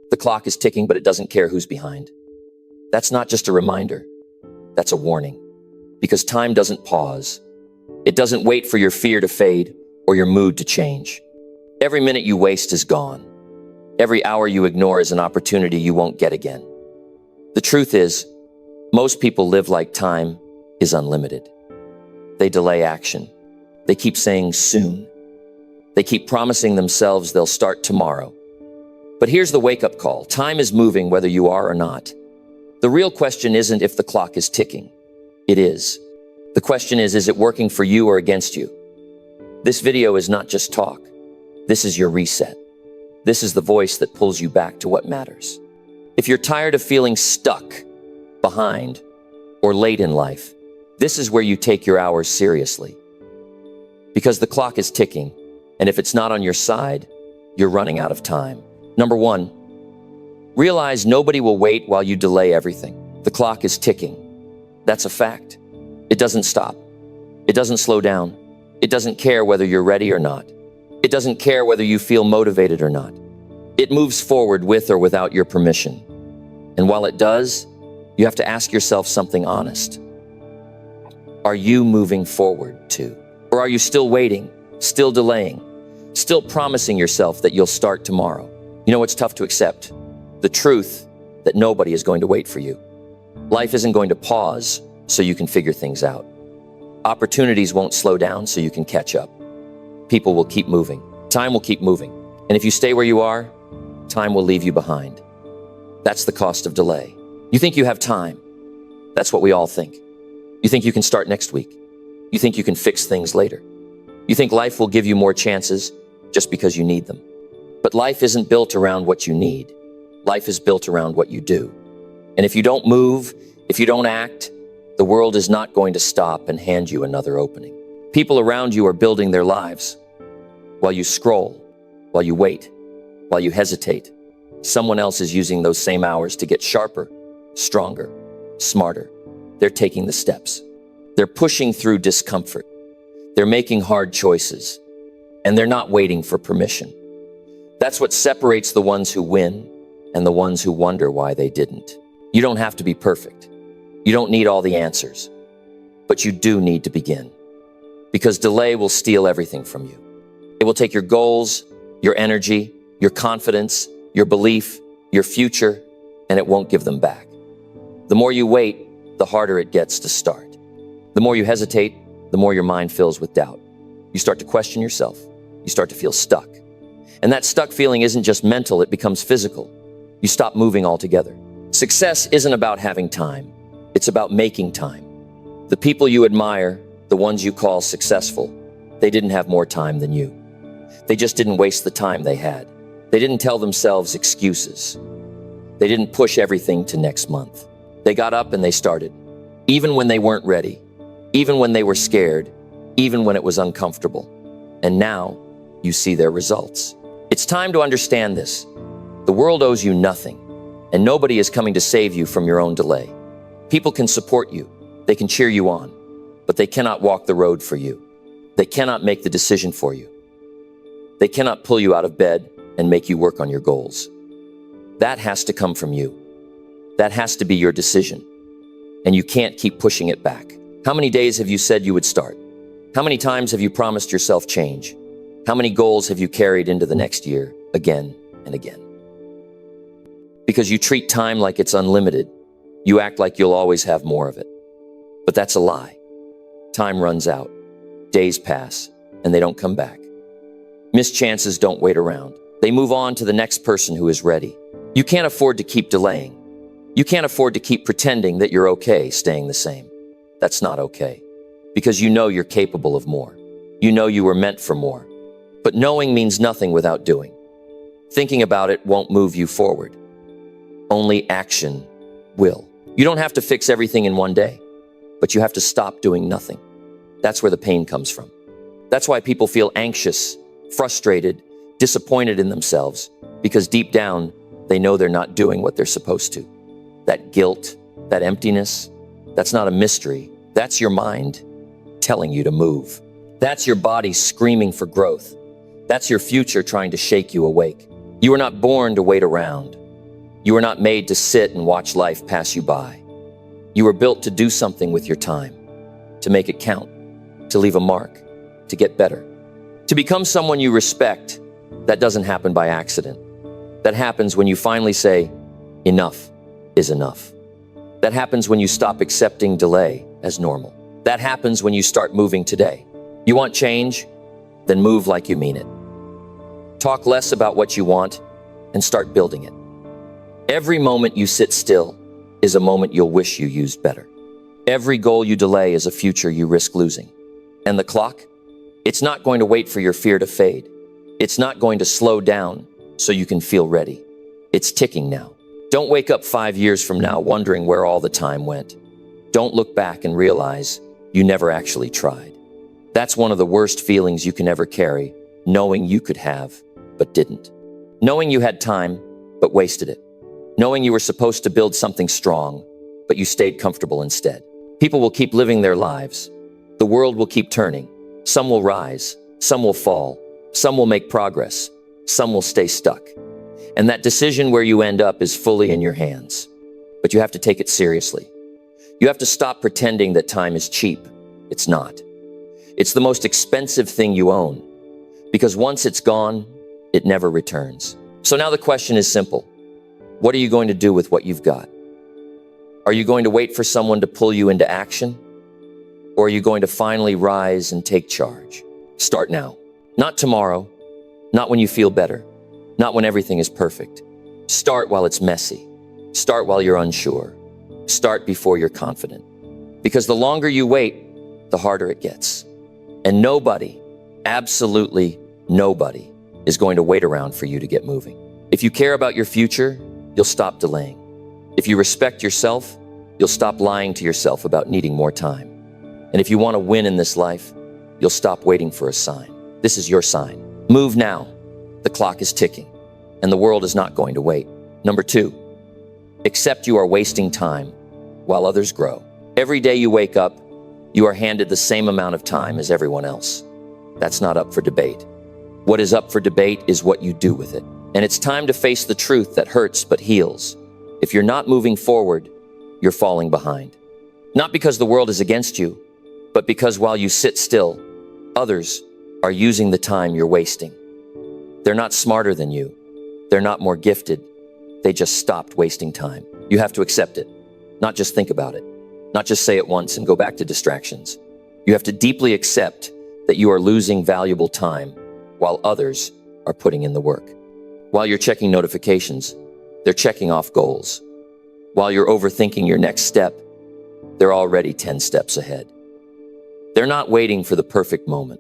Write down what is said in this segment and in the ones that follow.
The clock is ticking, but it doesn't care who's behind. That's not just a reminder. That's a warning. Because time doesn't pause. It doesn't wait for your fear to fade or your mood to change. Every minute you waste is gone. Every hour you ignore is an opportunity you won't get again. The truth is, most people live like time is unlimited. They delay action. They keep saying soon. They keep promising themselves they'll start tomorrow. But here's the wake-up call. Time is moving whether you are or not. The real question isn't if the clock is ticking. It is. The question is it working for you or against you? This video is not just talk. This is your reset. This is the voice that pulls you back to what matters. If you're tired of feeling stuck, behind, or late in life, this is where you take your hours seriously. Because the clock is ticking, and if it's not on your side, you're running out of time. Number one, realize nobody will wait while you delay everything. The clock is ticking. That's a fact. It doesn't stop. It doesn't slow down. It doesn't care whether you're ready or not. It doesn't care whether you feel motivated or not. It moves forward with or without your permission. And while it does, you have to ask yourself something honest. Are you moving forward too? Or are you still waiting, still delaying, still promising yourself that you'll start tomorrow? You know what's tough to accept? The truth that nobody is going to wait for you. Life isn't going to pause so you can figure things out. Opportunities won't slow down so you can catch up. People will keep moving. Time will keep moving. And if you stay where you are, time will leave you behind. That's the cost of delay. You think you have time. That's what we all think. You think you can start next week. You think you can fix things later. You think life will give you more chances just because you need them. But life isn't built around what you need. Life is built around what you do. And if you don't move, if you don't act, the world is not going to stop and hand you another opening. People around you are building their lives. While you scroll, while you wait, while you hesitate, someone else is using those same hours to get sharper, stronger, smarter. They're taking the steps. They're pushing through discomfort. They're making hard choices. And they're not waiting for permission. That's what separates the ones who win and the ones who wonder why they didn't. You don't have to be perfect. You don't need all the answers. But you do need to begin. Because delay will steal everything from you. It will take your goals, your energy, your confidence, your belief, your future, and it won't give them back. The more you wait, the harder it gets to start. The more you hesitate, the more your mind fills with doubt. You start to question yourself. You start to feel stuck. And that stuck feeling isn't just mental, it becomes physical. You stop moving altogether. Success isn't about having time. It's about making time. The people you admire, the ones you call successful, they didn't have more time than you. They just didn't waste the time they had. They didn't tell themselves excuses. They didn't push everything to next month. They got up and they started. Even when they weren't ready, even when they were scared, even when it was uncomfortable. And now you see their results. It's time to understand this. The world owes you nothing, and nobody is coming to save you from your own delay. People can support you. They can cheer you on, but they cannot walk the road for you. They cannot make the decision for you. They cannot pull you out of bed and make you work on your goals. That has to come from you. That has to be your decision. And you can't keep pushing it back. How many days have you said you would start? How many times have you promised yourself change? How many goals have you carried into the next year again and again? Because you treat time like it's unlimited. You act like you'll always have more of it. But that's a lie. Time runs out. Days pass, and they don't come back. Missed chances don't wait around. They move on to the next person who is ready. You can't afford to keep delaying. You can't afford to keep pretending that you're okay staying the same. That's not okay. Because you know you're capable of more. You know you were meant for more. But knowing means nothing without doing. Thinking about it won't move you forward. Only action will. You don't have to fix everything in one day, but you have to stop doing nothing. That's where the pain comes from. That's why people feel anxious, frustrated, disappointed in themselves, because deep down, they know they're not doing what they're supposed to. That guilt, that emptiness, that's not a mystery. That's your mind telling you to move. That's your body screaming for growth. That's your future trying to shake you awake. You were not born to wait around. You were not made to sit and watch life pass you by. You were built to do something with your time, to make it count, to leave a mark, to get better, to become someone you respect. That doesn't happen by accident. That happens when you finally say, enough is enough. That happens when you stop accepting delay as normal. That happens when you start moving today. You want change? Then move like you mean it. Talk less about what you want and start building it. Every moment you sit still is a moment you'll wish you used better. Every goal you delay is a future you risk losing. And the clock? It's not going to wait for your fear to fade. It's not going to slow down so you can feel ready. It's ticking now. Don't wake up 5 years from now wondering where all the time went. Don't look back and realize you never actually tried. That's one of the worst feelings you can ever carry, knowing you could have, but didn't. Knowing you had time, but wasted it. Knowing you were supposed to build something strong, but you stayed comfortable instead. People will keep living their lives. The world will keep turning. Some will rise, some will fall, some will make progress, some will stay stuck. And that decision where you end up is fully in your hands. But you have to take it seriously. You have to stop pretending that time is cheap. It's not. It's the most expensive thing you own, because once it's gone, it never returns. So now the question is simple. What are you going to do with what you've got? Are you going to wait for someone to pull you into action? Or are you going to finally rise and take charge? Start now. Not tomorrow. Not when you feel better. Not when everything is perfect. Start while it's messy. Start while you're unsure. Start before you're confident. Because the longer you wait, the harder it gets. And nobody, absolutely nobody, is going to wait around for you to get moving. If you care about your future, you'll stop delaying. If you respect yourself, you'll stop lying to yourself about needing more time. And if you want to win in this life, you'll stop waiting for a sign. This is your sign. Move now. The clock is ticking, and the world is not going to wait. Number 2, accept you are wasting time while others grow. Every day you wake up, you are handed the same amount of time as everyone else. That's not up for debate. What is up for debate is what you do with it. And it's time to face the truth that hurts but heals. If you're not moving forward, you're falling behind. Not because the world is against you, but because while you sit still, others are using the time you're wasting. They're not smarter than you. They're not more gifted. They just stopped wasting time. You have to accept it, not just think about it, not just say it once and go back to distractions. You have to deeply accept that you are losing valuable time while others are putting in the work. While you're checking notifications, they're checking off goals. While you're overthinking your next step, they're already 10 steps ahead. They're not waiting for the perfect moment.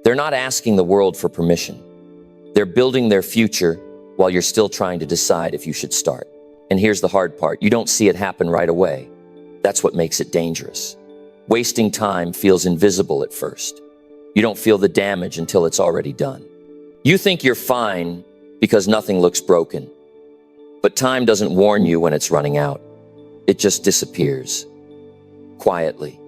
They're not asking the world for permission. They're building their future while you're still trying to decide if you should start. And here's the hard part. You don't see it happen right away. That's what makes it dangerous. Wasting time feels invisible at first. You don't feel the damage until it's already done. You think you're fine because nothing looks broken. But time doesn't warn you when it's running out. It just disappears. Quietly.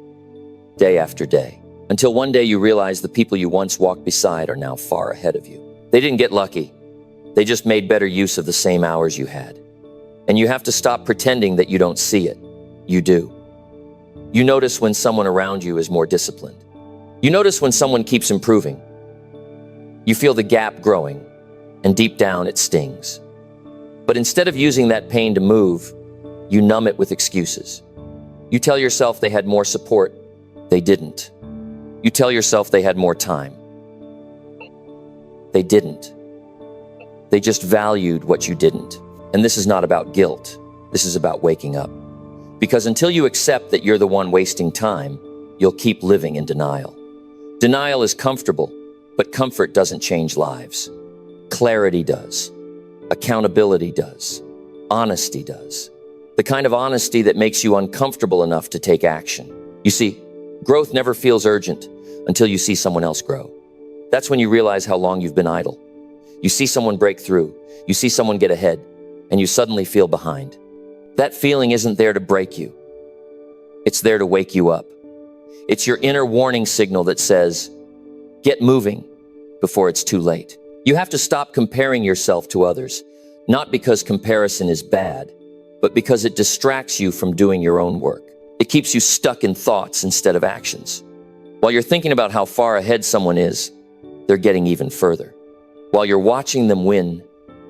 Day after day. Until one day you realize the people you once walked beside are now far ahead of you. They didn't get lucky. They just made better use of the same hours you had. And you have to stop pretending that you don't see it. You do. You notice when someone around you is more disciplined. You notice when someone keeps improving. You feel the gap growing, and deep down it stings. But instead of using that pain to move, you numb it with excuses. You tell yourself they had more support. They didn't. You tell yourself they had more time. They didn't. They just valued what you didn't. And this is not about guilt. This is about waking up. Because until you accept that you're the one wasting time, you'll keep living in denial. Denial is comfortable, but comfort doesn't change lives. Clarity does. Accountability does. Honesty does. The kind of honesty that makes you uncomfortable enough to take action. You see, growth never feels urgent until you see someone else grow. That's when you realize how long you've been idle. You see someone break through, you see someone get ahead, and you suddenly feel behind. That feeling isn't there to break you. It's there to wake you up. It's your inner warning signal that says, get moving before it's too late. You have to stop comparing yourself to others, not because comparison is bad, but because it distracts you from doing your own work. It keeps you stuck in thoughts instead of actions. While you're thinking about how far ahead someone is, they're getting even further. While you're watching them win,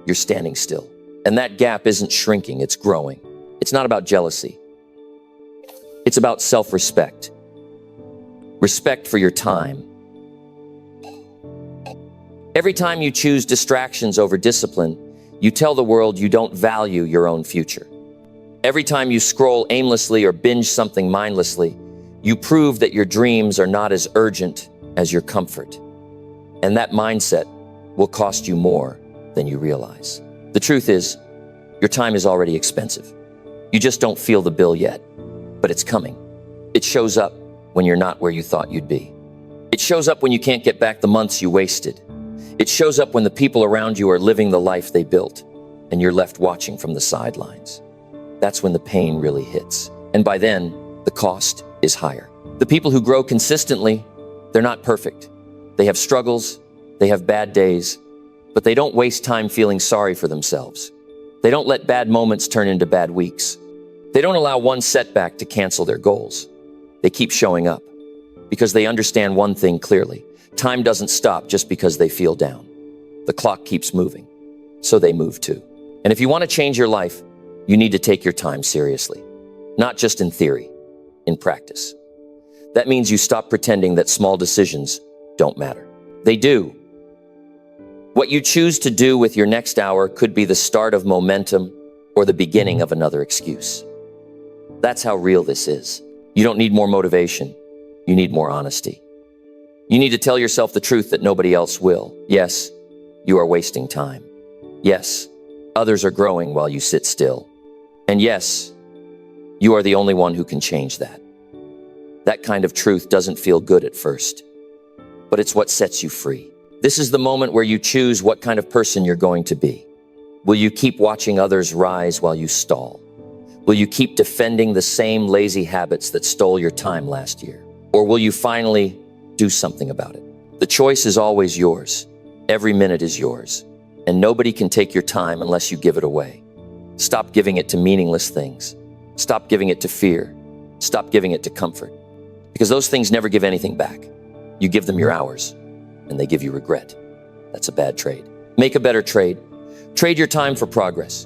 you're standing still. And that gap isn't shrinking, it's growing. It's not about jealousy. It's about self-respect. Respect for your time. Every time you choose distractions over discipline, you tell the world you don't value your own future. Every time you scroll aimlessly or binge something mindlessly, you prove that your dreams are not as urgent as your comfort. And that mindset will cost you more than you realize. The truth is, your time is already expensive. You just don't feel the bill yet, but it's coming. It shows up when you're not where you thought you'd be. It shows up when you can't get back the months you wasted. It shows up when the people around you are living the life they built, and you're left watching from the sidelines. That's when the pain really hits. And by then, the cost is higher. The people who grow consistently, they're not perfect. They have struggles, they have bad days, but they don't waste time feeling sorry for themselves. They don't let bad moments turn into bad weeks. They don't allow one setback to cancel their goals. They keep showing up because they understand one thing clearly. Time doesn't stop just because they feel down. The clock keeps moving, so they move too. And if you want to change your life, you need to take your time seriously, not just in theory, in practice. That means you stop pretending that small decisions don't matter. They do. What you choose to do with your next hour could be the start of momentum or the beginning of another excuse. That's how real this is. You don't need more motivation. You need more honesty. You need to tell yourself the truth that nobody else will. Yes, you are wasting time. Yes, others are growing while you sit still. And yes, you are the only one who can change that. That kind of truth doesn't feel good at first, but it's what sets you free. This is the moment where you choose what kind of person you're going to be. Will you keep watching others rise while you stall? Will you keep defending the same lazy habits that stole your time last year? Or will you finally do something about it? The choice is always yours. Every minute is yours. And nobody can take your time unless you give it away. Stop giving it to meaningless things. Stop giving it to fear. Stop giving it to comfort. Because those things never give anything back. You give them your hours, and they give you regret. That's a bad trade. Make a better trade. Trade your time for progress.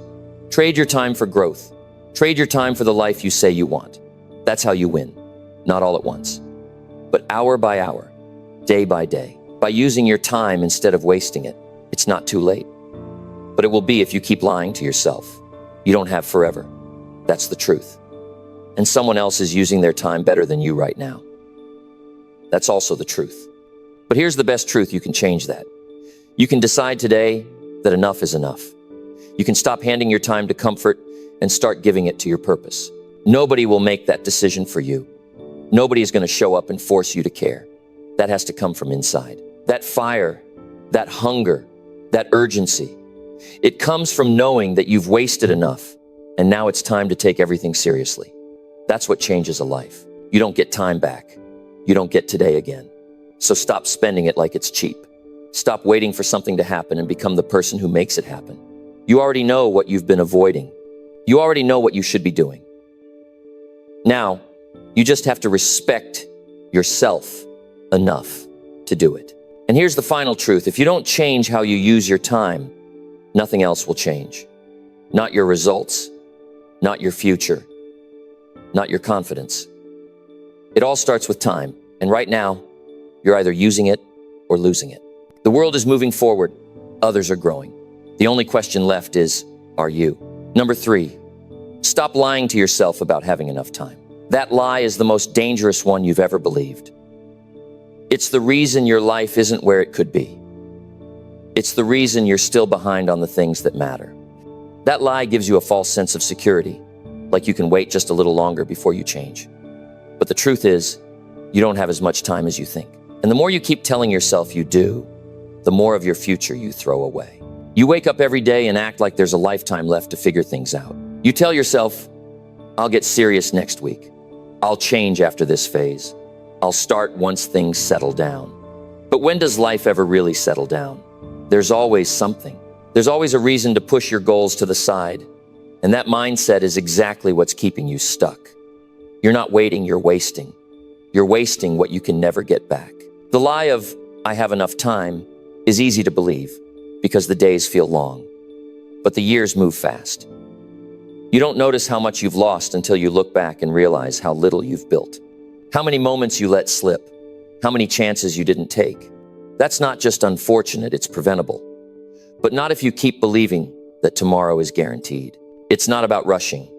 Trade your time for growth. Trade your time for the life you say you want. That's how you win. Not all at once, but hour by hour, day by day. By using your time instead of wasting it, it's not too late. But it will be if you keep lying to yourself. You don't have forever. That's the truth. And someone else is using their time better than you right now. That's also the truth. But here's the best truth: you can change that. You can decide today that enough is enough. You can stop handing your time to comfort and start giving it to your purpose. Nobody will make that decision for you. Nobody is going to show up and force you to care. That has to come from inside. That fire, that hunger, that urgency. It comes from knowing that you've wasted enough, and now it's time to take everything seriously. That's what changes a life. You don't get time back. You don't get today again. So stop spending it like it's cheap. Stop waiting for something to happen and become the person who makes it happen. You already know what you've been avoiding. You already know what you should be doing. Now, you just have to respect yourself enough to do it. And here's the final truth: if you don't change how you use your time, nothing else will change. Not your results, not your future, not your confidence. It all starts with time, and right now, you're either using it or losing it. The world is moving forward. Others are growing. The only question left is, are you? Number 3, stop lying to yourself about having enough time. That lie is the most dangerous one you've ever believed. It's the reason your life isn't where it could be. It's the reason you're still behind on the things that matter. That lie gives you a false sense of security, like you can wait just a little longer before you change. But the truth is, you don't have as much time as you think. And the more you keep telling yourself you do, the more of your future you throw away. You wake up every day and act like there's a lifetime left to figure things out. You tell yourself, I'll get serious next week. I'll change after this phase. I'll start once things settle down. But when does life ever really settle down? There's always something. There's always a reason to push your goals to the side. And that mindset is exactly what's keeping you stuck. You're not waiting, you're wasting. You're wasting what you can never get back. The lie of, I have enough time, is easy to believe because the days feel long. But the years move fast. You don't notice how much you've lost until you look back and realize how little you've built. How many moments you let slip. How many chances you didn't take. That's not just unfortunate, it's preventable. But not if you keep believing that tomorrow is guaranteed. It's not about rushing.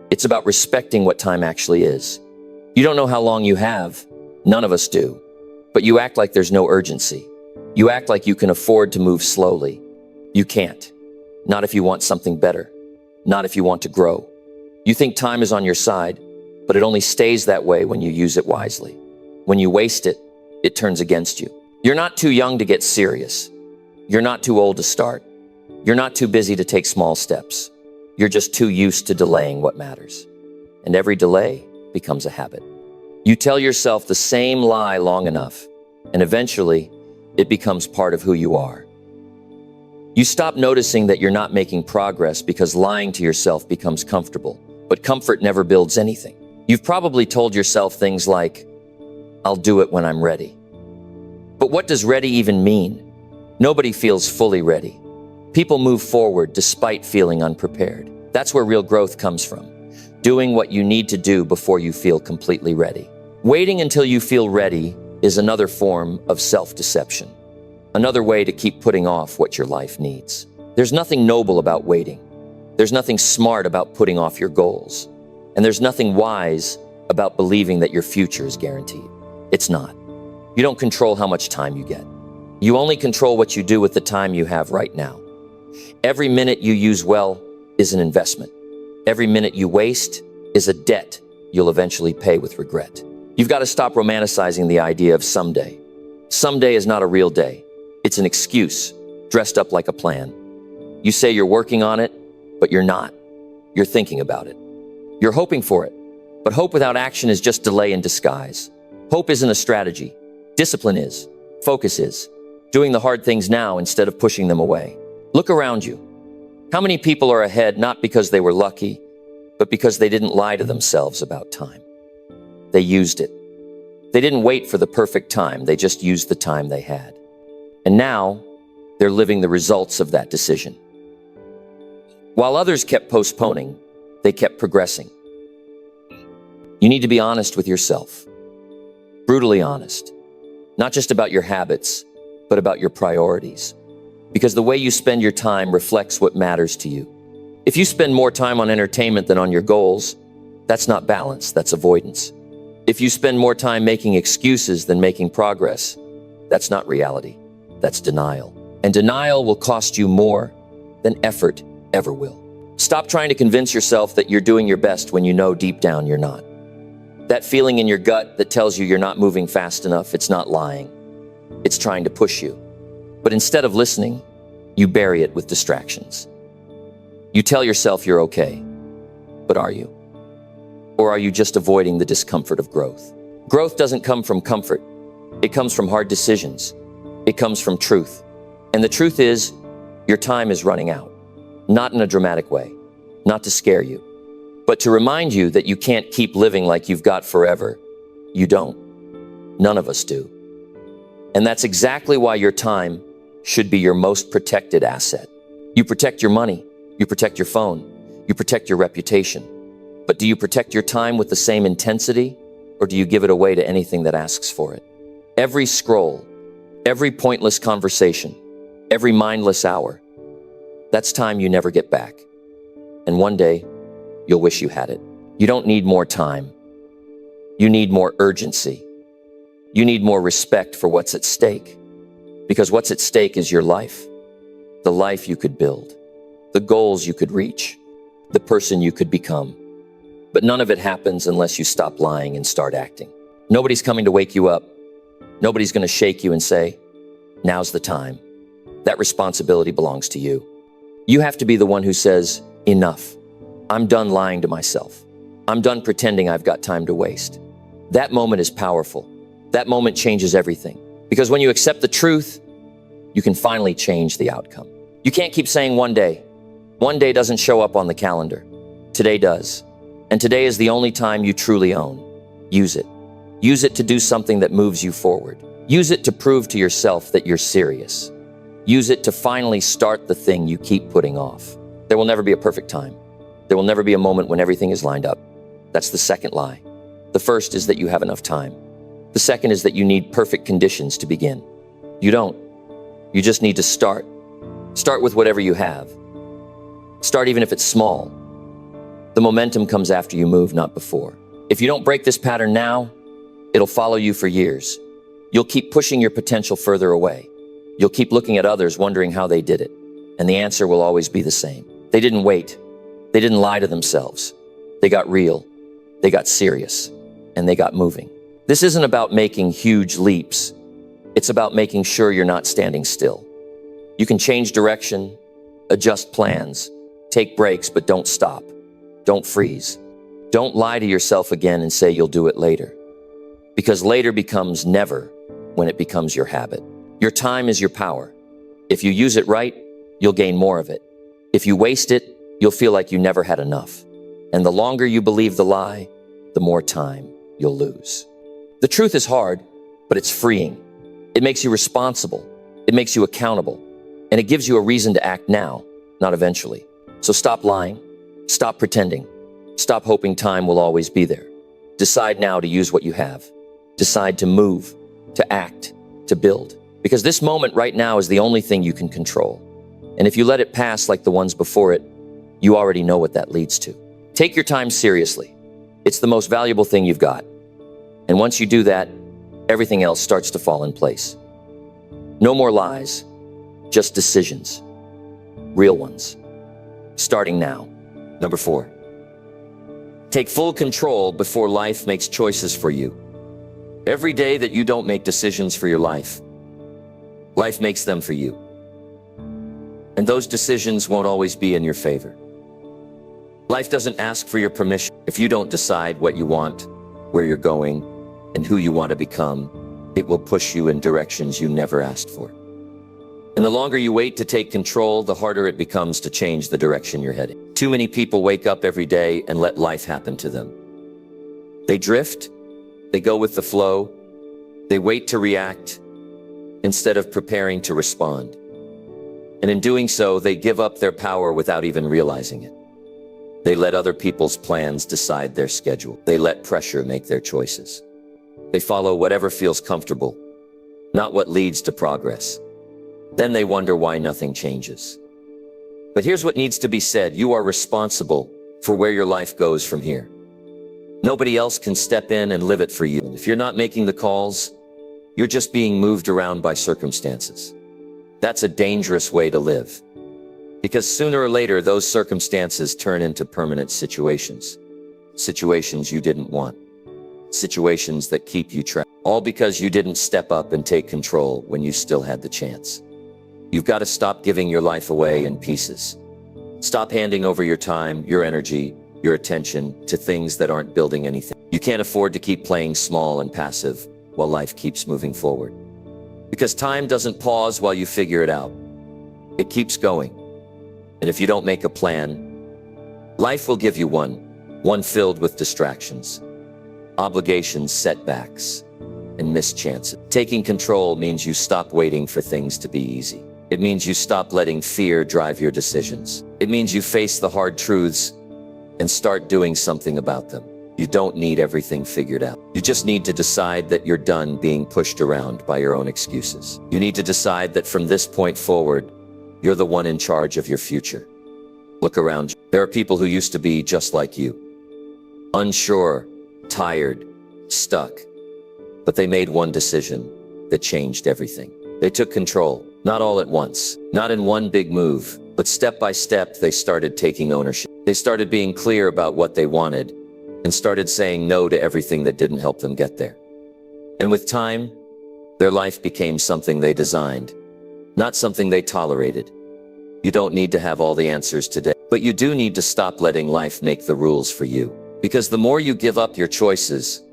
It's about respecting what time actually is. You don't know how long you have. None of us do. But you act like there's no urgency. You act like you can afford to move slowly. You can't. Not if you want something better. Not if you want to grow. You think time is on your side, but it only stays that way when you use it wisely. When you waste it, it turns against you. You're not too young to get serious. You're not too old to start. You're not too busy to take small steps. You're just too used to delaying what matters. And every delay becomes a habit. You tell yourself the same lie long enough, and eventually it becomes part of who you are. You stop noticing that you're not making progress because lying to yourself becomes comfortable, but comfort never builds anything. You've probably told yourself things like, I'll do it when I'm ready. But what does ready even mean? Nobody feels fully ready. People move forward despite feeling unprepared. That's where real growth comes from. Doing what you need to do before you feel completely ready. Waiting until you feel ready is another form of self-deception. Another way to keep putting off what your life needs. There's nothing noble about waiting. There's nothing smart about putting off your goals. And there's nothing wise about believing that your future is guaranteed. It's not. You don't control how much time you get. You only control what you do with the time you have right now. Every minute you use well is an investment. Every minute you waste is a debt you'll eventually pay with regret. You've got to stop romanticizing the idea of someday. Someday is not a real day. It's an excuse, dressed up like a plan. You say you're working on it, but you're not. You're thinking about it. You're hoping for it, but hope without action is just delay in disguise. Hope isn't a strategy. Discipline is. Focus is. Doing the hard things now instead of pushing them away. Look around you. How many people are ahead not because they were lucky, but because they didn't lie to themselves about time? They used it. They didn't wait for the perfect time, they just used the time they had. And now, they're living the results of that decision. While others kept postponing, they kept progressing. You need to be honest with yourself. Brutally honest. Not just about your habits, but about your priorities. Because the way you spend your time reflects what matters to you. If you spend more time on entertainment than on your goals, that's not balance, that's avoidance. If you spend more time making excuses than making progress, that's not reality, that's denial. And denial will cost you more than effort ever will. Stop trying to convince yourself that you're doing your best when you know deep down you're not. That feeling in your gut that tells you you're not moving fast enough, it's not lying. It's trying to push you. But instead of listening, you bury it with distractions. You tell yourself you're okay, but are you? Or are you just avoiding the discomfort of growth? Growth doesn't come from comfort. It comes from hard decisions. It comes from truth. And the truth is, your time is running out. Not in a dramatic way, not to scare you, but to remind you that you can't keep living like you've got forever. You don't. None of us do. And that's exactly why your time should be your most protected asset. You protect your money, you protect your phone, you protect your reputation. But do you protect your time with the same intensity, or do you give it away to anything that asks for it? Every scroll, every pointless conversation, every mindless hour, that's time you never get back. And one day, you'll wish you had it. You don't need more time. You need more urgency. You need more respect for what's at stake. Because what's at stake is your life. The life you could build. The goals you could reach. The person you could become. But none of it happens unless you stop lying and start acting. Nobody's coming to wake you up. Nobody's going to shake you and say, now's the time. That responsibility belongs to you. You have to be the one who says, enough. I'm done lying to myself. I'm done pretending I've got time to waste. That moment is powerful. That moment changes everything. Because when you accept the truth, you can finally change the outcome. You can't keep saying one day. One day doesn't show up on the calendar. Today does. And today is the only time you truly own. Use it. Use it to do something that moves you forward. Use it to prove to yourself that you're serious. Use it to finally start the thing you keep putting off. There will never be a perfect time. There will never be a moment when everything is lined up. That's the second lie. The first is that you have enough time. The second is that you need perfect conditions to begin. You don't. You just need to start. Start with whatever you have. Start even if it's small. The momentum comes after you move, not before. If you don't break this pattern now, it'll follow you for years. You'll keep pushing your potential further away. You'll keep looking at others, wondering how they did it. And the answer will always be the same. They didn't wait. They didn't lie to themselves. They got real. They got serious. And they got moving. This isn't about making huge leaps. It's about making sure you're not standing still. You can change direction, adjust plans, take breaks, but don't stop. Don't freeze. Don't lie to yourself again and say you'll do it later. Because later becomes never when it becomes your habit. Your time is your power. If you use it right, you'll gain more of it. If you waste it, you'll feel like you never had enough. And the longer you believe the lie, the more time you'll lose. The truth is hard, but it's freeing. It makes you responsible. It makes you accountable. And it gives you a reason to act now, not eventually. So stop lying. Stop pretending. Stop hoping time will always be there. Decide now to use what you have. Decide to move, to act, to build. Because this moment right now is the only thing you can control. And if you let it pass like the ones before it, you already know what that leads to. Take your time seriously. It's the most valuable thing you've got. And once you do that, everything else starts to fall in place. No more lies, just decisions. Real ones. Starting now. Number 4. Take full control before life makes choices for you. Every day that you don't make decisions for your life, life makes them for you. And those decisions won't always be in your favor. Life doesn't ask for your permission. If you don't decide what you want, where you're going, and who you want to become, it will push you in directions you never asked for. And the longer you wait to take control, the harder it becomes to change the direction you're heading. Too many people wake up every day and let life happen to them. They drift, they go with the flow, they wait to react instead of preparing to respond. And in doing so, they give up their power without even realizing it. They let other people's plans decide their schedule. They let pressure make their choices. They follow whatever feels comfortable, not what leads to progress. Then they wonder why nothing changes. But here's what needs to be said. You are responsible for where your life goes from here. Nobody else can step in and live it for you. If you're not making the calls, you're just being moved around by circumstances. That's a dangerous way to live. Because sooner or later, those circumstances turn into permanent situations. Situations you didn't want. Situations that keep you trapped. All because you didn't step up and take control when you still had the chance. You've got to stop giving your life away in pieces. Stop handing over your time, your energy, your attention to things that aren't building anything. You can't afford to keep playing small and passive while life keeps moving forward. Because time doesn't pause while you figure it out. It keeps going. And if you don't make a plan, life will give you one filled with distractions, obligations, setbacks, and missed chances. Taking control means you stop waiting for things to be easy. It means you stop letting fear drive your decisions. It means you face the hard truths and start doing something about them. You don't need everything figured out. You just need to decide that you're done being pushed around by your own excuses. You need to decide that from this point forward, you're the one in charge of your future. Look around you. There are people who used to be just like you. Unsure, tired, stuck. But they made one decision that changed everything. They took control, not all at once, not in one big move, but step by step, they started taking ownership. They started being clear about what they wanted and started saying no to everything that didn't help them get there. And with time, their life became something they designed, not something they tolerated. You don't need to have all the answers today, but you do need to stop letting life make the rules for you. Because the more you give up your choices,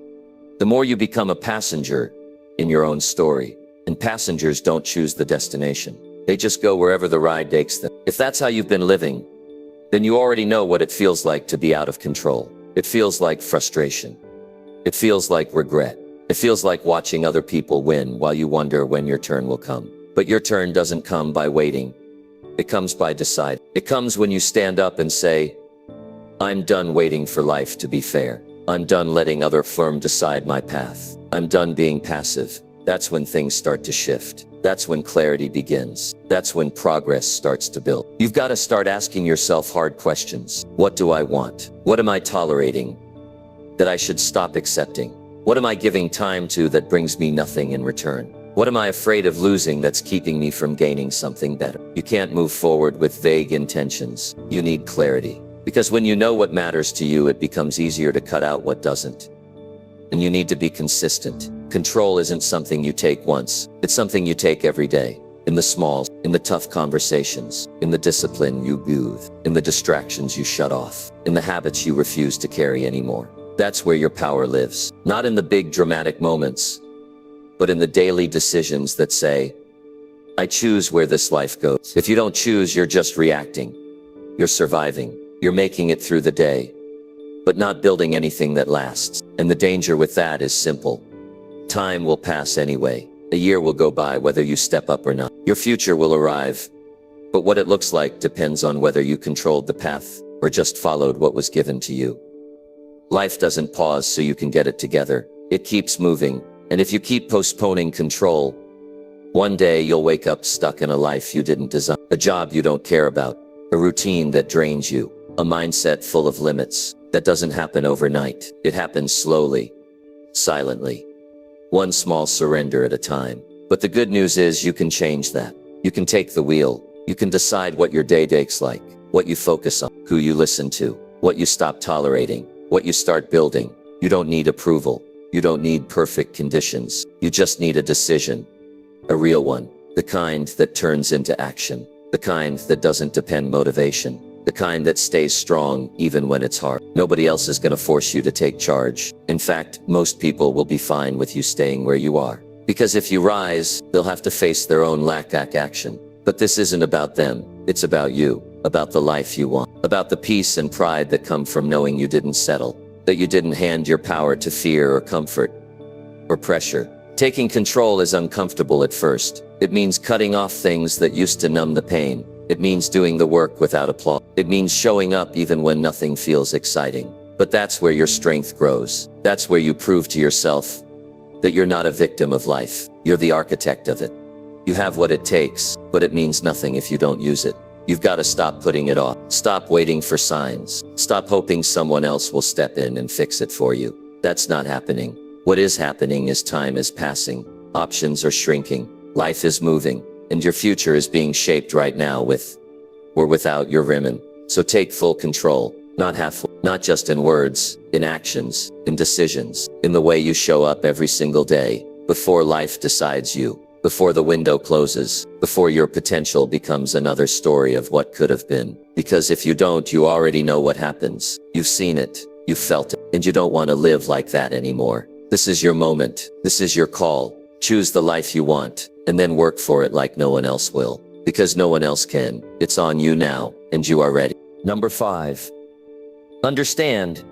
the more you become a passenger in your own story. And passengers don't choose the destination. They just go wherever the ride takes them. If that's how you've been living, then you already know what it feels like to be out of control. It feels like frustration. It feels like regret. It feels like watching other people win while you wonder when your turn will come. But your turn doesn't come by waiting. It comes by deciding. It comes when you stand up and say, I'm done waiting for life to be fair. I'm done letting other firm decide my path. I'm done being passive. That's when things start to shift. That's when clarity begins. That's when progress starts to build. You've got to start asking yourself hard questions. What do I want? What am I tolerating that I should stop accepting? What am I giving time to that brings me nothing in return? What am I afraid of losing that's keeping me from gaining something better? You can't move forward with vague intentions. You need clarity. Because when you know what matters to you, it becomes easier to cut out what doesn't. And you need to be consistent. Control isn't something you take once. It's something you take every day. In the smalls, in the tough conversations, in the discipline you build, in the distractions you shut off, in the habits you refuse to carry anymore. That's where your power lives. Not in the big dramatic moments, but in the daily decisions that say, I choose where this life goes. If you don't choose, you're just reacting. You're surviving. You're making it through the day, but not building anything that lasts. And the danger with that is simple. Time will pass anyway. A year will go by whether you step up or not. Your future will arrive, but what it looks like depends on whether you controlled the path or just followed what was given to you. Life doesn't pause so you can get it together. It keeps moving, and if you keep postponing control, one day you'll wake up stuck in a life you didn't design, a job you don't care about, a routine that drains you, a mindset full of limits. That doesn't happen overnight. It happens slowly, silently, one small surrender at a time. But the good news is you can change that. You can take the wheel. You can decide what your day takes like, what you focus on, who you listen to, what you stop tolerating, what you start building. You don't need approval. You don't need perfect conditions. You just need a decision, a real one, the kind that turns into action, the kind that doesn't depend motivation, the kind that stays strong even when it's hard. Nobody else is going to force you to take charge. In fact, most people will be fine with you staying where you are. Because if you rise, they'll have to face their own lack of action. But this isn't about them. It's about you, about the life you want, about the peace and pride that come from knowing you didn't settle, that you didn't hand your power to fear or comfort or pressure. Taking control is uncomfortable at first. It means cutting off things that used to numb the pain. It means doing the work without applause. It means showing up even when nothing feels exciting. But that's where your strength grows. That's where you prove to yourself that you're not a victim of life. You're the architect of it. You have what it takes, but it means nothing if you don't use it. You've got to stop putting it off. Stop waiting for signs. Stop hoping someone else will step in and fix it for you. That's not happening. What is happening is time is passing. Options are shrinking. Life is moving. And your future is being shaped right now with or without your women. So take full control, not half, not just in words, in actions, in decisions, in the way you show up every single day, before life decides you, before the window closes, before your potential becomes another story of what could have been. Because if you don't, you already know what happens. You've seen it, you've felt it, and you don't want to live like that anymore. This is your moment. This is your call. Choose the life you want, and then work for it like no one else will. Because no one else can. It's on you now, and you are ready. Number 5. Understand,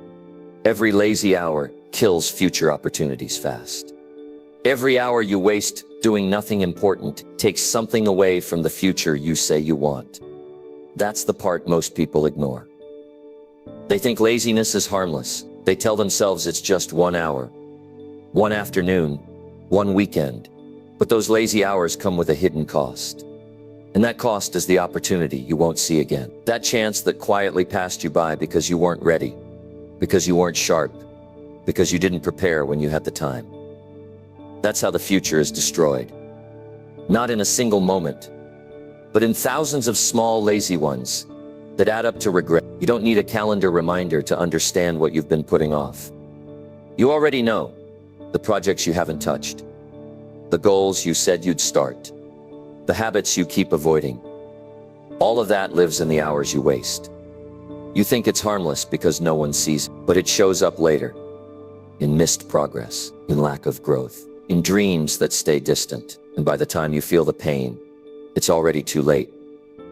every lazy hour kills future opportunities fast. Every hour you waste doing nothing important takes something away from the future you say you want. That's the part most people ignore. They think laziness is harmless. They tell themselves it's just 1 hour, 1 afternoon, 1 weekend. But those lazy hours come with a hidden cost. And that cost is the opportunity you won't see again. That chance that quietly passed you by because you weren't ready, because you weren't sharp, because you didn't prepare when you had the time. That's how the future is destroyed. Not in a single moment, but in thousands of small lazy ones that add up to regret. You don't need a calendar reminder to understand what you've been putting off. You already know the projects you haven't touched, the goals you said you'd start, the habits you keep avoiding. All of that lives in the hours you waste. You think it's harmless because no one sees it, but it shows up later in missed progress, in lack of growth, in dreams that stay distant, And by the time you feel the pain, it's already too late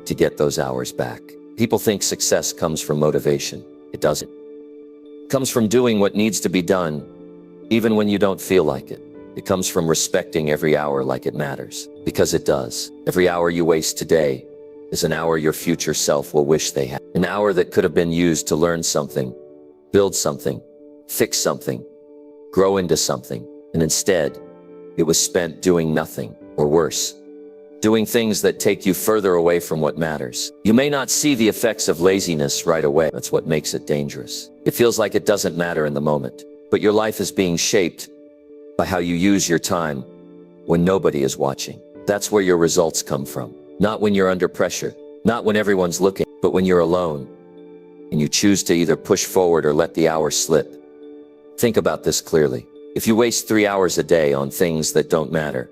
to get those hours back. People think success comes from motivation. It doesn't. It comes from doing what needs to be done, even when you don't feel like it. It comes from respecting every hour like it matters, because it does. Every hour you waste today is an hour your future self will wish they had. An hour that could have been used to learn something, build something, fix something, grow into something, and instead, it was spent doing nothing, or worse, doing things that take you further away from what matters. You may not see the effects of laziness right away. That's what makes it dangerous. It feels like it doesn't matter in the moment, but your life is being shaped by how you use your time when nobody is watching. That's where your results come from. Not when you're under pressure, not when everyone's looking, but when you're alone and you choose to either push forward or let the hours slip. Think about this clearly. If you waste 3 hours a day on things that don't matter,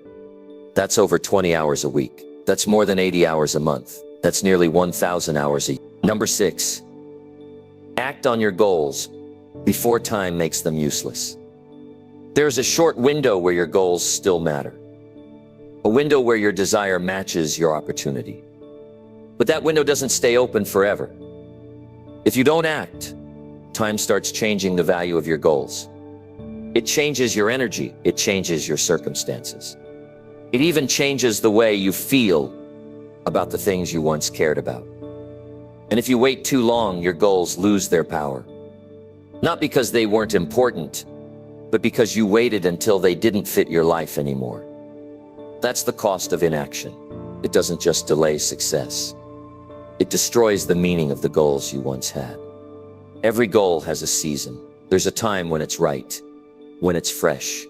that's over 20 hours a week. That's more than 80 hours a month. That's nearly 1,000 hours a year. Number 6, act on your goals before time makes them useless. There's a short window where your goals still matter. A window where your desire matches your opportunity. But that window doesn't stay open forever. If you don't act, time starts changing the value of your goals. It changes your energy. It changes your circumstances. It even changes the way you feel about the things you once cared about. And if you wait too long, your goals lose their power. Not because they weren't important, but because you waited until they didn't fit your life anymore. That's the cost of inaction. It doesn't just delay success. It destroys the meaning of the goals you once had. Every goal has a season. There's a time when it's right, when it's fresh,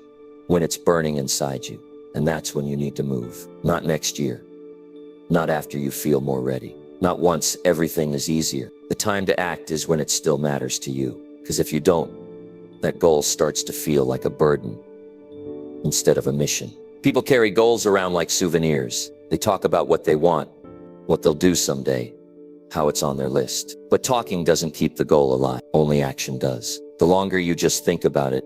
when it's burning inside you. And that's when you need to move. Not next year. Not after you feel more ready. Not once everything is easier. The time to act is when it still matters to you. Because if you don't, that goal starts to feel like a burden instead of a mission. People carry goals around like souvenirs. They talk about what they want, what they'll do someday, how it's on their list. But talking doesn't keep the goal alive. Only action does. The longer you just think about it,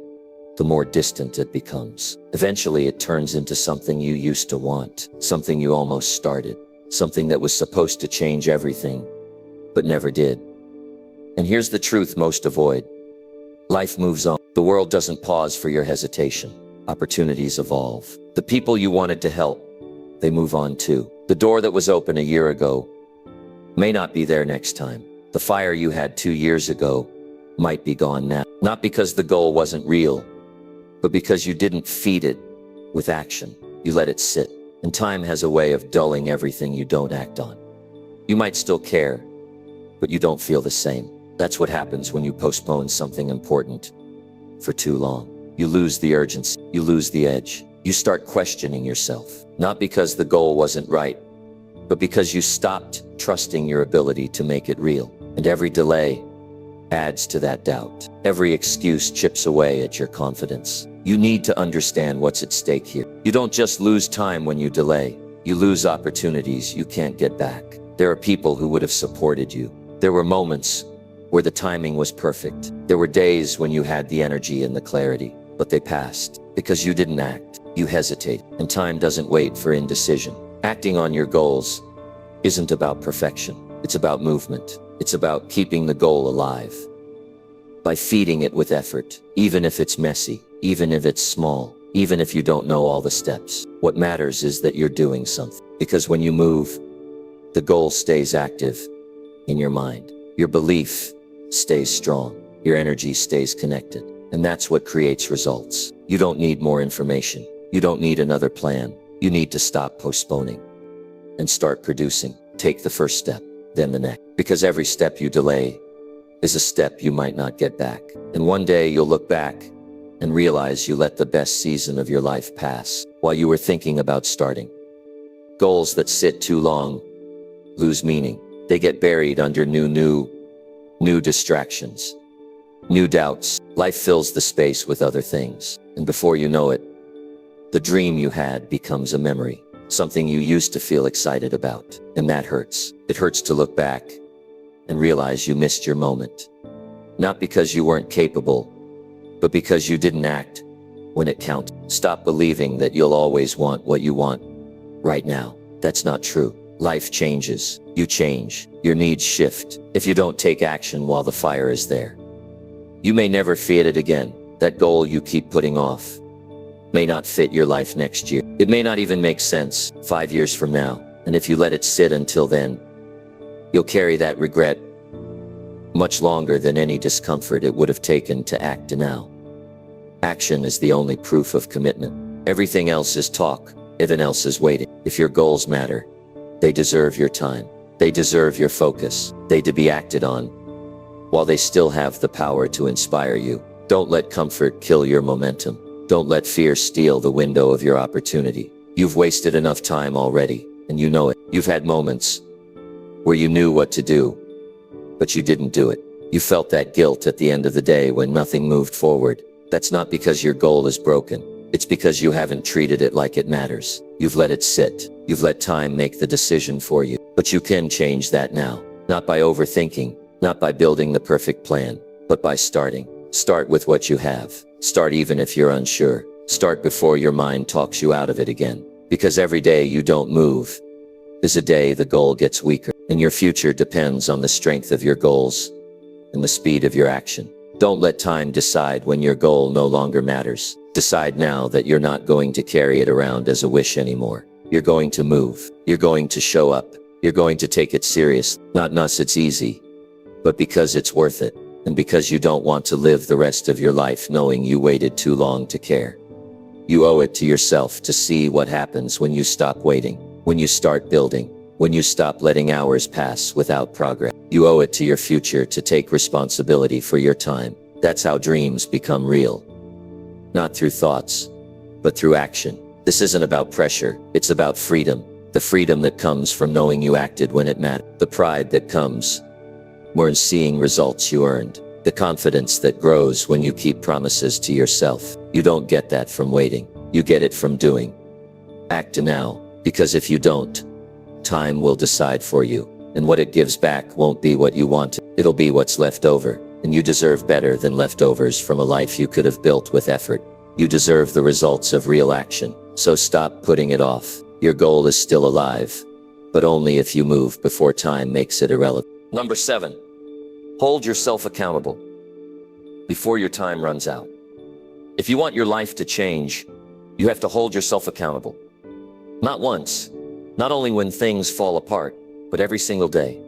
the more distant it becomes. Eventually, it turns into something you used to want, something you almost started, something that was supposed to change everything, but never did. And here's the truth most avoid. Life moves on. The world doesn't pause for your hesitation. Opportunities evolve. The people you wanted to help, they move on too. The door that was open a year ago may not be there next time. The fire you had 2 years ago might be gone now. Not because the goal wasn't real, but because you didn't feed it with action. You let it sit. And time has a way of dulling everything you don't act on. You might still care, but you don't feel the same. That's what happens when you postpone something important for too long. You lose the urgency. You lose the edge. You start questioning yourself. Not because the goal wasn't right, but because you stopped trusting your ability to make it real. And every delay adds to that doubt. Every excuse chips away at your confidence. You need to understand what's at stake here. You don't just lose time when you delay. You lose opportunities you can't get back. There are people who would have supported you. There were moments where the timing was perfect. There were days when you had the energy and the clarity, but they passed because you didn't act. You hesitate, and time doesn't wait for indecision. Acting on your goals isn't about perfection. It's about movement. It's about keeping the goal alive by feeding it with effort, even if it's messy, even if it's small, even if you don't know all the steps. What matters is that you're doing something, because when you move, the goal stays active in your mind. Your belief stays strong. Your energy stays connected. And that's what creates results. You don't need more information. You don't need another plan. You need to stop postponing and start producing. Take the first step, then the next. Because every step you delay is a step you might not get back. And one day you'll look back and realize you let the best season of your life pass while you were thinking about starting. Goals that sit too long lose meaning. They get buried under new distractions, new doubts. Life fills the space with other things. And before you know it, the dream you had becomes a memory, something you used to feel excited about. And that hurts. It hurts to look back and realize you missed your moment. Not because you weren't capable, but because you didn't act when it counts. Stop believing that you'll always want what you want right now. That's not true. Life changes. You change. Your needs shift. If you don't take action while the fire is there, you may never feel it again. That goal you keep putting off may not fit your life next year. It may not even make sense 5 years from now. And if you let it sit until then, you'll carry that regret much longer than any discomfort it would have taken to act now. Action is the only proof of commitment. Everything else is talk. Everything else is waiting. If your goals matter, they deserve your time. They deserve your focus. They to be acted on while they still have the power to inspire you. Don't let comfort kill your momentum. Don't let fear steal the window of your opportunity. You've wasted enough time already, and you know it. You've had moments where you knew what to do, but you didn't do it. You felt that guilt at the end of the day when nothing moved forward. That's not because your goal is broken. It's because you haven't treated it like it matters. You've let it sit. You've let time make the decision for you. But you can change that now. Not by overthinking, not by building the perfect plan, but by starting. Start with what you have. Start even if you're unsure. Start before your mind talks you out of it again. Because every day you don't move is a day the goal gets weaker. And your future depends on the strength of your goals and the speed of your action. Don't let time decide when your goal no longer matters. Decide now that you're not going to carry it around as a wish anymore. You're going to move. You're going to show up. You're going to take it serious. Not because it's easy, but because it's worth it. And because you don't want to live the rest of your life knowing you waited too long to care. You owe it to yourself to see what happens when you stop waiting, when you start building, when you stop letting hours pass without progress. You owe it to your future to take responsibility for your time. That's how dreams become real. Not through thoughts, but through action. This isn't about pressure, it's about freedom. The freedom that comes from knowing you acted when it mattered. The pride that comes when seeing results you earned. The confidence that grows when you keep promises to yourself. You don't get that from waiting. You get it from doing. Act now, because if you don't, time will decide for you. And what it gives back won't be what you wanted. It'll be what's left over. And you deserve better than leftovers from a life you could have built with effort. You deserve the results of real action. So stop putting it off. Your goal is still alive, but only if you move before time makes it irrelevant. Number 7, hold yourself accountable before your time runs out. If you want your life to change, you have to hold yourself accountable. Not once, not only when things fall apart, but every single day.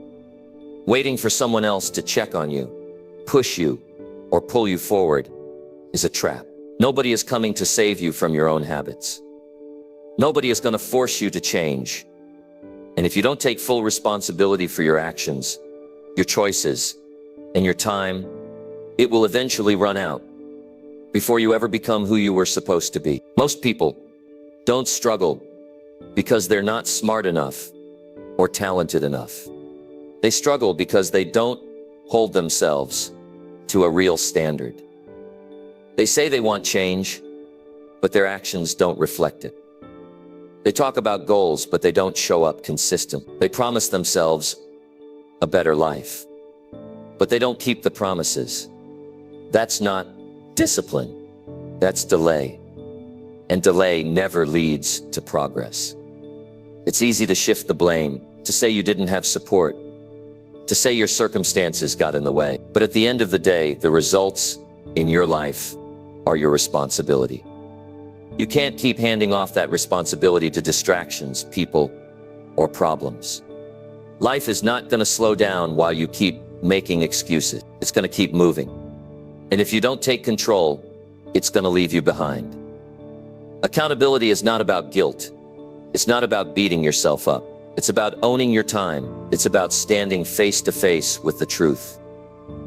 Waiting for someone else to check on you, push you, or pull you forward is a trap. Nobody is coming to save you from your own habits. Nobody is going to force you to change. And if you don't take full responsibility for your actions, your choices, and your time, it will eventually run out before you ever become who you were supposed to be. Most people don't struggle because they're not smart enough or talented enough. They struggle because they don't hold themselves to a real standard. They say they want change, but their actions don't reflect it. They talk about goals, but they don't show up consistently. They promise themselves a better life, but they don't keep the promises. That's not discipline. That's delay. And delay never leads to progress. It's easy to shift the blame, to say you didn't have support, to say your circumstances got in the way. But at the end of the day, the results in your life are your responsibility. You can't keep handing off that responsibility to distractions, people, or problems. Life is not going to slow down while you keep making excuses. It's going to keep moving. And if you don't take control, it's going to leave you behind. Accountability is not about guilt. It's not about beating yourself up. It's about owning your time. It's about standing face to face with the truth,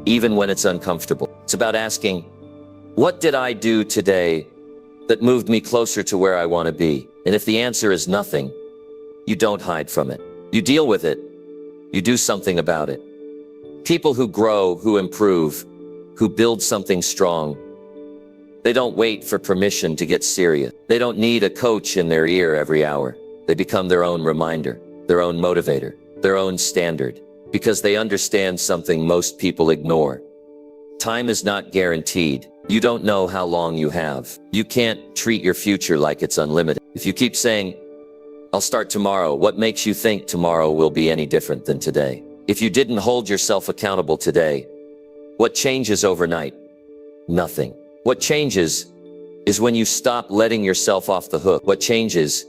even when it's uncomfortable. It's about asking, what did I do today that moved me closer to where I want to be? And if the answer is nothing, you don't hide from it. You deal with it. You do something about it. People who grow, who improve, who build something strong, they don't wait for permission to get serious. They don't need a coach in their ear every hour. They become their own reminder, their own motivator, their own standard, because they understand something most people ignore. Time is not guaranteed, You don't know how long you have. You can't treat your future like it's unlimited. If you keep saying, I'll start tomorrow, what makes you think tomorrow will be any different than today? If you didn't hold yourself accountable today, what changes overnight? Nothing. What changes is when you stop letting yourself off the hook. What changes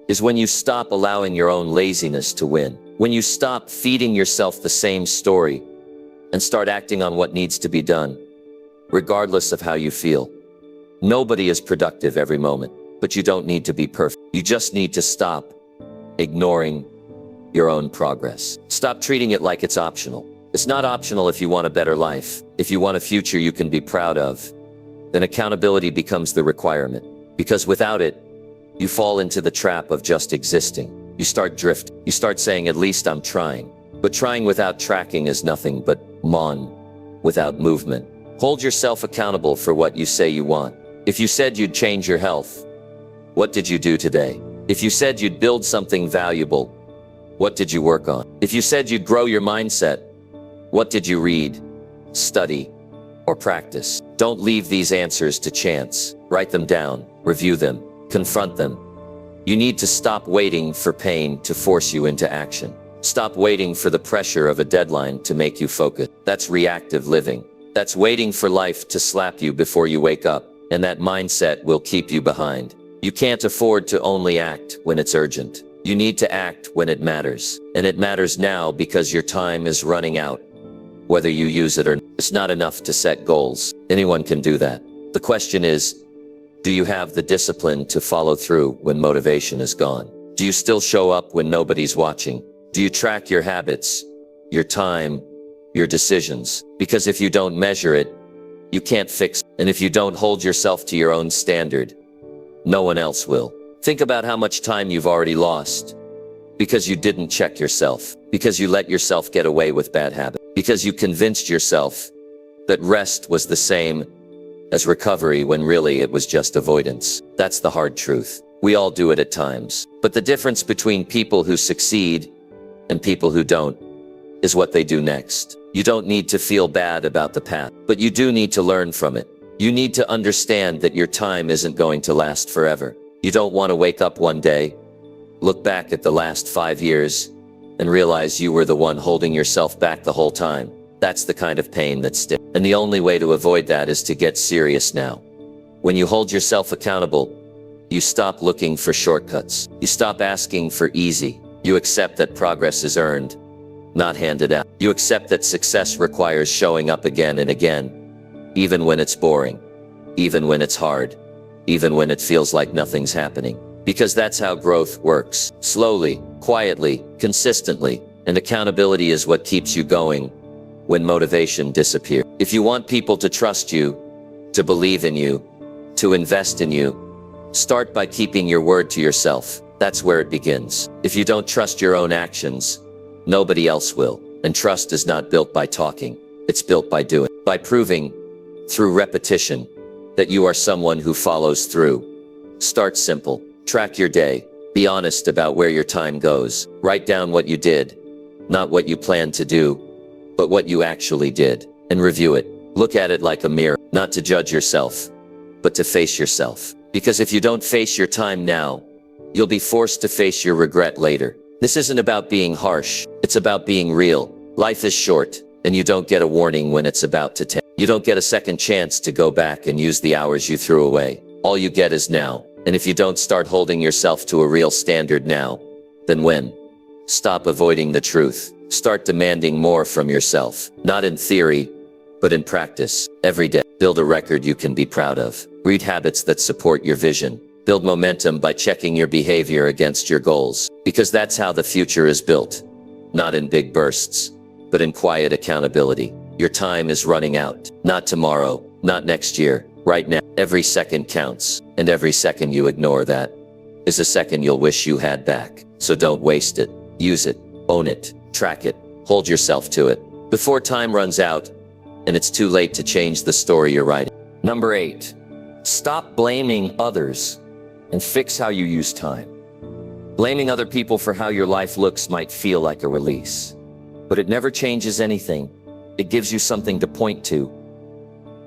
is when you stop allowing your own laziness to win. When you stop feeding yourself the same story and start acting on what needs to be done, regardless of how you feel. Nobody is productive every moment, but you don't need to be perfect. You just need to stop ignoring your own progress. Stop treating it like it's optional. It's not optional if you want a better life. If you want a future you can be proud of, then accountability becomes the requirement. Because without it, you fall into the trap of just existing. You start drifting. You start saying, at least I'm trying. But trying without tracking is nothing but without movement. Hold yourself accountable for what you say you want. If you said you'd change your health, what did you do today? If you said you'd build something valuable, what did you work on? If you said you'd grow your mindset, what did you read, study, or practice? Don't leave these answers to chance. Write them down, review them, confront them. You need to stop waiting for pain to force you into action. Stop waiting for the pressure of a deadline to make you focus. That's reactive living. That's waiting for life to slap you before you wake up, and that mindset will keep you behind. You can't afford to only act when it's urgent. You need to act when it matters. And it matters now because your time is running out. Whether you use it or not, it's not enough to set goals. Anyone can do that. The question is, do you have the discipline to follow through when motivation is gone? Do you still show up when nobody's watching? Do you track your habits, your time, your decisions? Because if you don't measure it, you can't fix it. And if you don't hold yourself to your own standard, no one else will. Think about how much time you've already lost because you didn't check yourself, because you let yourself get away with bad habits, because you convinced yourself that rest was the same as recovery when really it was just avoidance. That's the hard truth. We all do it at times. But the difference between people who succeed and people who don't is what they do next. You don't need to feel bad about the past, but you do need to learn from it. You need to understand that your time isn't going to last forever. You don't want to wake up one day, look back at the last 5 years, and realize you were the one holding yourself back the whole time. That's the kind of pain that sticks. And the only way to avoid that is to get serious now. When you hold yourself accountable, you stop looking for shortcuts. You stop asking for easy. You accept that progress is earned, not handed out. You accept that success requires showing up again and again, even when it's boring, even when it's hard, even when it feels like nothing's happening. Because that's how growth works. Slowly, quietly, consistently. And accountability is what keeps you going when motivation disappears. If you want people to trust you, to believe in you, to invest in you, start by keeping your word to yourself. That's where it begins. If you don't trust your own actions, nobody else will. And trust is not built by talking. It's built by doing. By proving, through repetition, that you are someone who follows through. Start simple. Track your day. Be honest about where your time goes. Write down what you did. Not what you planned to do, but what you actually did. And review it. Look at it like a mirror. Not to judge yourself, but to face yourself. Because if you don't face your time now, you'll be forced to face your regret later. This isn't about being harsh. It's about being real. Life is short, and you don't get a warning when it's about to end. You don't get a second chance to go back and use the hours you threw away. All you get is now. And if you don't start holding yourself to a real standard now, then when? Stop avoiding the truth. Start demanding more from yourself. Not in theory, but in practice. Every day. Build a record you can be proud of. Read habits that support your vision. Build momentum by checking your behavior against your goals. Because that's how the future is built. Not in big bursts, but in quiet accountability. Your time is running out. Not tomorrow, not next year, right now. Every second counts, and every second you ignore that is a second you'll wish you had back. So don't waste it. Use it, own it, track it, hold yourself to it before time runs out and it's too late to change the story you're writing. Number 8, stop blaming others and fix how you use time. Blaming other people for how your life looks might feel like a release, but it never changes anything. It gives you something to point to.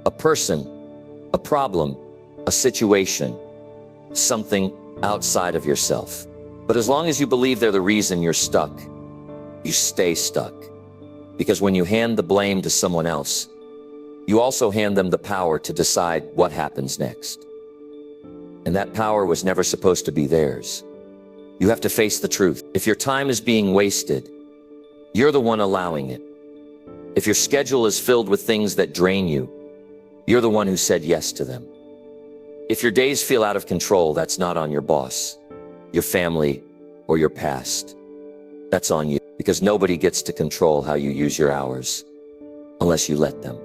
A person, a problem, a situation, something outside of yourself. But as long as you believe they're the reason you're stuck, you stay stuck. Because when you hand the blame to someone else, you also hand them the power to decide what happens next. And that power was never supposed to be theirs. You have to face the truth. If your time is being wasted, you're the one allowing it. If your schedule is filled with things that drain you, you're the one who said yes to them. If your days feel out of control, that's not on your boss, your family, or your past. That's on you, because nobody gets to control how you use your hours unless you let them.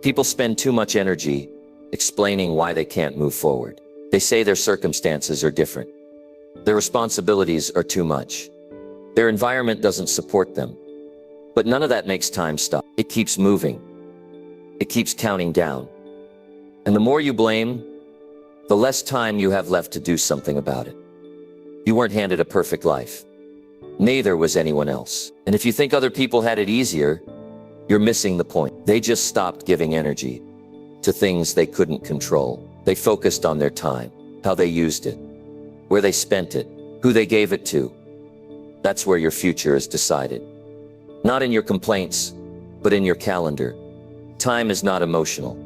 People spend too much energy explaining why they can't move forward. They say their circumstances are different. Their responsibilities are too much. Their environment doesn't support them. But none of that makes time stop. It keeps moving. It keeps counting down. And the more you blame, the less time you have left to do something about it. You weren't handed a perfect life. Neither was anyone else. And if you think other people had it easier, you're missing the point. They just stopped giving energy to things they couldn't control. They focused on their time, how they used it, where they spent it, who they gave it to. That's where your future is decided. Not in your complaints, but in your calendar. Time is not emotional.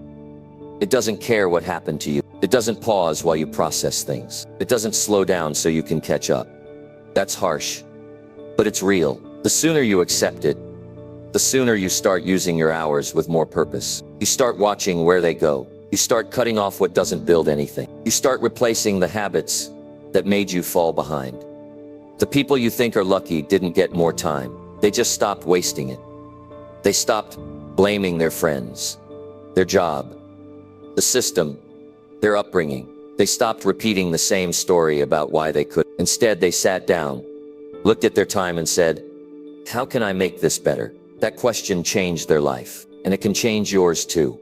It doesn't care what happened to you. It doesn't pause while you process things. It doesn't slow down so you can catch up. That's harsh, but it's real. The sooner you accept it, the sooner you start using your hours with more purpose. You start watching where they go. You start cutting off what doesn't build anything. You start replacing the habits that made you fall behind. The people you think are lucky didn't get more time. They just stopped wasting it. They stopped blaming their friends, their job, the system, their upbringing. They stopped repeating the same story about why they could. Instead, they sat down, looked at their time and said, how can I make this better? That question changed their life, and it can change yours too.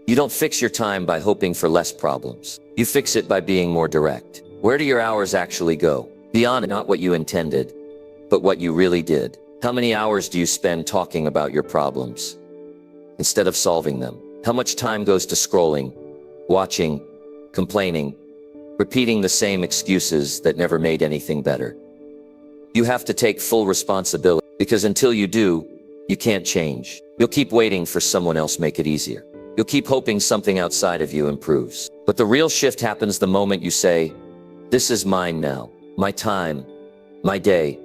You don't fix your time by hoping for less problems. You fix it by being more direct. Where do your hours actually go? Beyond not what you intended, but what you really did. How many hours do you spend talking about your problems instead of solving them? How much time goes to scrolling, watching, complaining, repeating the same excuses that never made anything better? You have to take full responsibility, because until you do, you can't change. You'll keep waiting for someone else to make it easier. You'll keep hoping something outside of you improves. But the real shift happens the moment you say, this is mine now. My time, my day,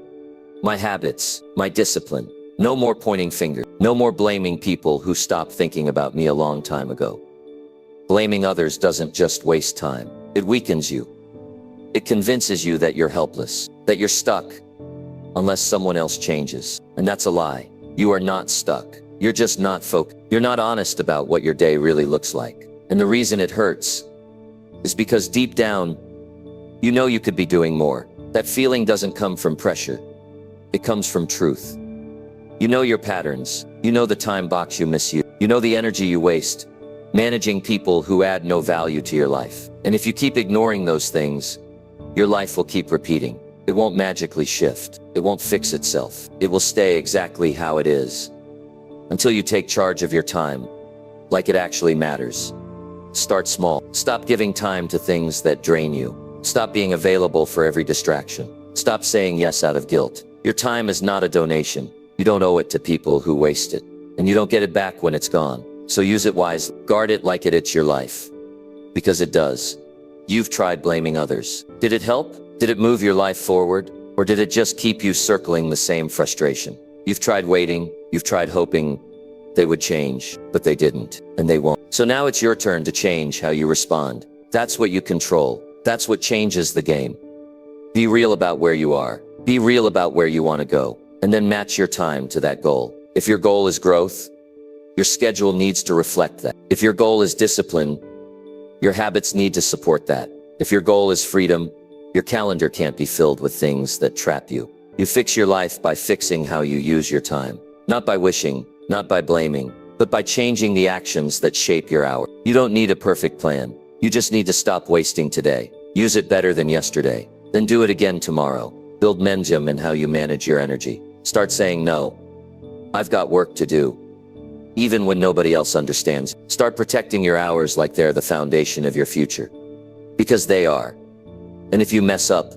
my habits, my discipline. No more pointing fingers. No more blaming people who stopped thinking about me a long time ago. Blaming others doesn't just waste time. It weakens you. It convinces you that you're helpless, that you're stuck, unless someone else changes. And that's a lie. You are not stuck. You're just not focused. You're not honest about what your day really looks like. And the reason it hurts is because deep down, you know you could be doing more. That feeling doesn't come from pressure. It comes from truth. You know your patterns. You know the time box you misuse. You know the energy you waste managing people who add no value to your life. And if you keep ignoring those things, your life will keep repeating. It won't magically shift. It won't fix itself. It will stay exactly how it is until you take charge of your time, like it actually matters. Start small. Stop giving time to things that drain you. Stop being available for every distraction. Stop saying yes out of guilt. Your time is not a donation. You don't owe it to people who waste it, and you don't get it back when it's gone. So use it wisely. Guard it like it's your life, because it does. You've tried blaming others. Did it help? Did it move your life forward? Or did it just keep you circling the same frustration? You've tried waiting. You've tried hoping they would change, but they didn't, and they won't. So now it's your turn to change how you respond. That's what you control. That's what changes the game. Be real about where you are. Be real about where you want to go, and then match your time to that goal. If your goal is growth, your schedule needs to reflect that. If your goal is discipline, your habits need to support that. If your goal is freedom, your calendar can't be filled with things that trap you. You fix your life by fixing how you use your time. Not by wishing, not by blaming, but by changing the actions that shape your hour. You don't need a perfect plan. You just need to stop wasting today. Use it better than yesterday. Then do it again tomorrow. Build momentum in how you manage your energy. Start saying no. I've got work to do. even when nobody else understands. Start protecting your hours like they're the foundation of your future. Because they are. And if you mess up,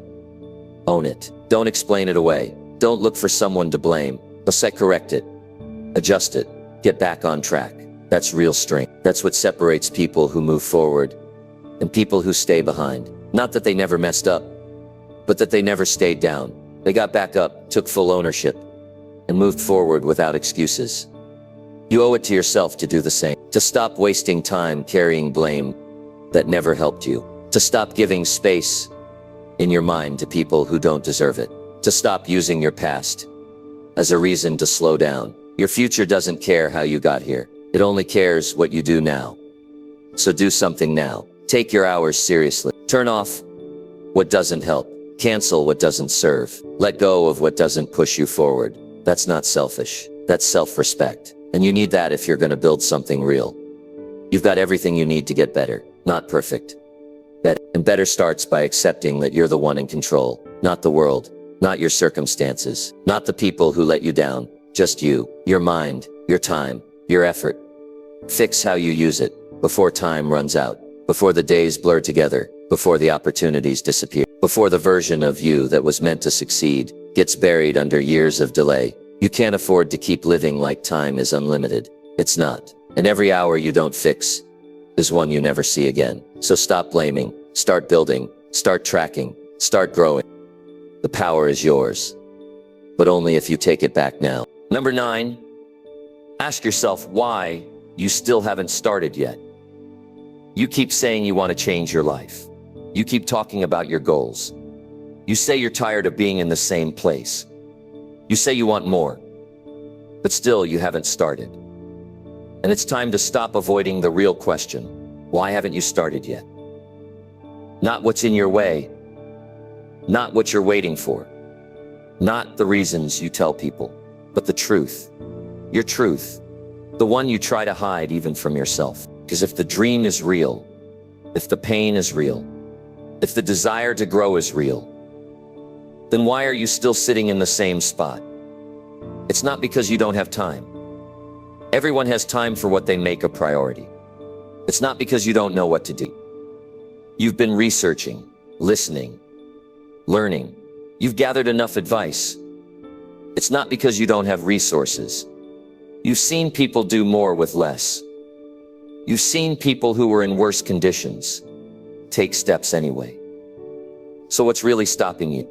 own it. Don't explain it away. Don't look for someone to blame. But correct it. Adjust it. Get back on track. That's real strength. That's what separates people who move forward and people who stay behind. Not that they never messed up, but that they never stayed down. They got back up, took full ownership, and moved forward without excuses. You owe it to yourself to do the same. To stop wasting time carrying blame that never helped you. To stop giving space in your mind to people who don't deserve it. To stop using your past as a reason to slow down. Your future doesn't care how you got here. It only cares what you do now. So do something now. Take your hours seriously. Turn off what doesn't help. Cancel what doesn't serve. Let go of what doesn't push you forward. That's not selfish. That's self-respect. And you need that if you're going to build something real. You've got everything you need to get better, not perfect. And better starts by accepting that you're the one in control, not the world, not your circumstances, not the people who let you down, just you, your mind, your time, your effort. Fix how you use it before time runs out, before the days blur together, before the opportunities disappear, before the version of you that was meant to succeed gets buried under years of delay. You can't afford to keep living like time is unlimited. It's not. And every hour you don't fix is one you never see again. So stop blaming, start building, start tracking, start growing. The power is yours, but only if you take it back now. Number 9, ask yourself why you still haven't started yet. You keep saying you want to change your life. You keep talking about your goals. You say you're tired of being in the same place. You say you want more, but still you haven't started. And it's time to stop avoiding the real question. Why haven't you started yet? Not what's in your way, not what you're waiting for, not the reasons you tell people, but the truth. Your truth, the one you try to hide even from yourself. Because if the dream is real, if the pain is real, if the desire to grow is real, then why are you still sitting in the same spot? It's not because you don't have time. Everyone has time for what they make a priority. It's not because you don't know what to do. You've been researching, listening, learning. You've gathered enough advice. It's not because you don't have resources. You've seen people do more with less. You've seen people who were in worse conditions take steps anyway. So what's really stopping you?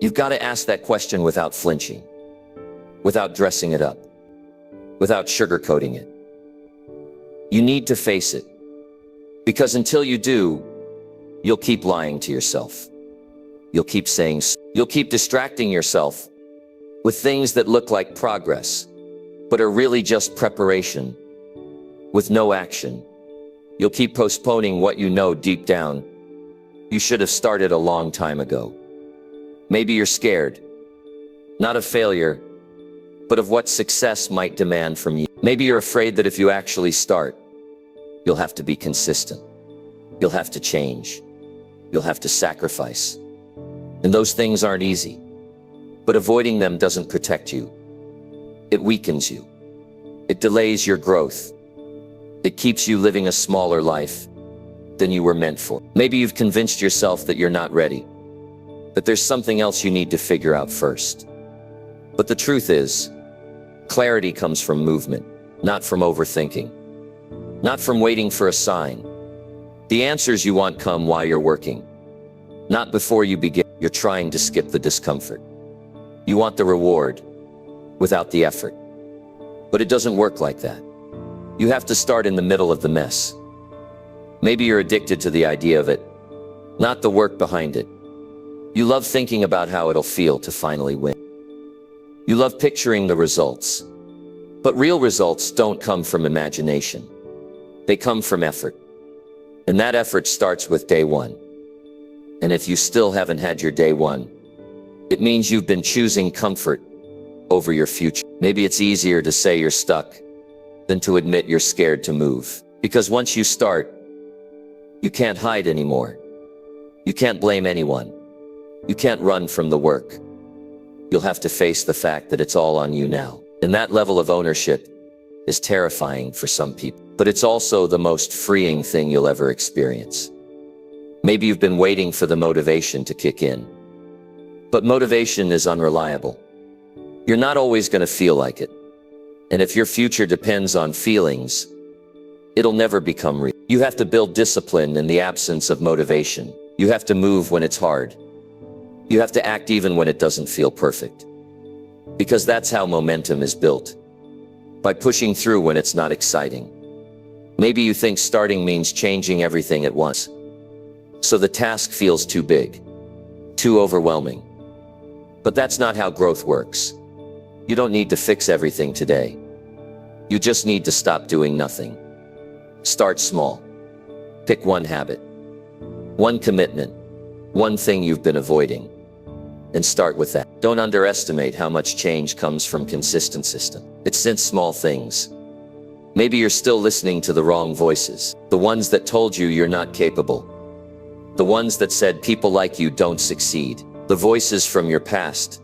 You've got to ask that question without flinching, without dressing it up, without sugarcoating it. You need to face it, because until you do, you'll keep lying to yourself. You'll keep saying, you'll keep distracting yourself with things that look like progress, but are really just preparation with no action. You'll keep postponing what you know deep down you should have started a long time ago. Maybe you're scared, not of failure, but of what success might demand from you. Maybe you're afraid that if you actually start, you'll have to be consistent. You'll have to change. You'll have to sacrifice. And those things aren't easy. But avoiding them doesn't protect you. It weakens you. It delays your growth. It keeps you living a smaller life than you were meant for. Maybe you've convinced yourself that you're not ready, that there's something else you need to figure out first. But the truth is, clarity comes from movement, not from overthinking, not from waiting for a sign. The answers you want come while you're working, not before you begin. You're trying to skip the discomfort. You want the reward without the effort. But it doesn't work like that. You have to start in the middle of the mess. Maybe you're addicted to the idea of it, not the work behind it. You love thinking about how it'll feel to finally win. You love picturing the results. But real results don't come from imagination. They come from effort. And that effort starts with day one. And if you still haven't had your day one, it means you've been choosing comfort over your future. Maybe it's easier to say you're stuck than to admit you're scared to move. Because once you start, you can't hide anymore. You can't blame anyone. You can't run from the work. You'll have to face the fact that it's all on you now. And that level of ownership is terrifying for some people, but it's also the most freeing thing you'll ever experience. Maybe you've been waiting for the motivation to kick in, but motivation is unreliable. You're not always going to feel like it. And if your future depends on feelings, it'll never become real. You have to build discipline in the absence of motivation. You have to move when it's hard. You have to act even when it doesn't feel perfect. Because that's how momentum is built. By pushing through when it's not exciting. Maybe you think starting means changing everything at once. So the task feels too big, too overwhelming. But that's not how growth works. You don't need to fix everything today. You just need to stop doing nothing. Start small. Pick one habit, one commitment, one thing you've been avoiding, and start with that. Don't underestimate how much change comes from consistency. It's in small things. Maybe you're still listening to the wrong voices, the ones that told you you're not capable, the ones that said people like you don't succeed, the voices from your past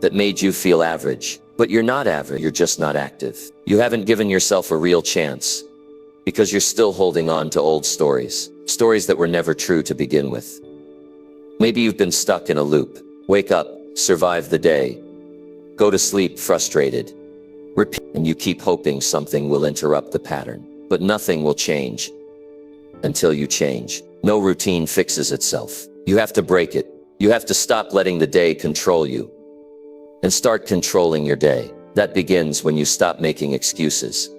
that made you feel average. But you're not average, you're just not active. You haven't given yourself a real chance because you're still holding on to old stories that were never true to begin with. Maybe you've been stuck in a loop. Wake up, survive the day, go to sleep frustrated, repeat, and you keep hoping something will interrupt the pattern. But nothing will change until you change. No routine fixes itself. You have to break it. You have to stop letting the day control you and start controlling your day. That begins when you stop making excuses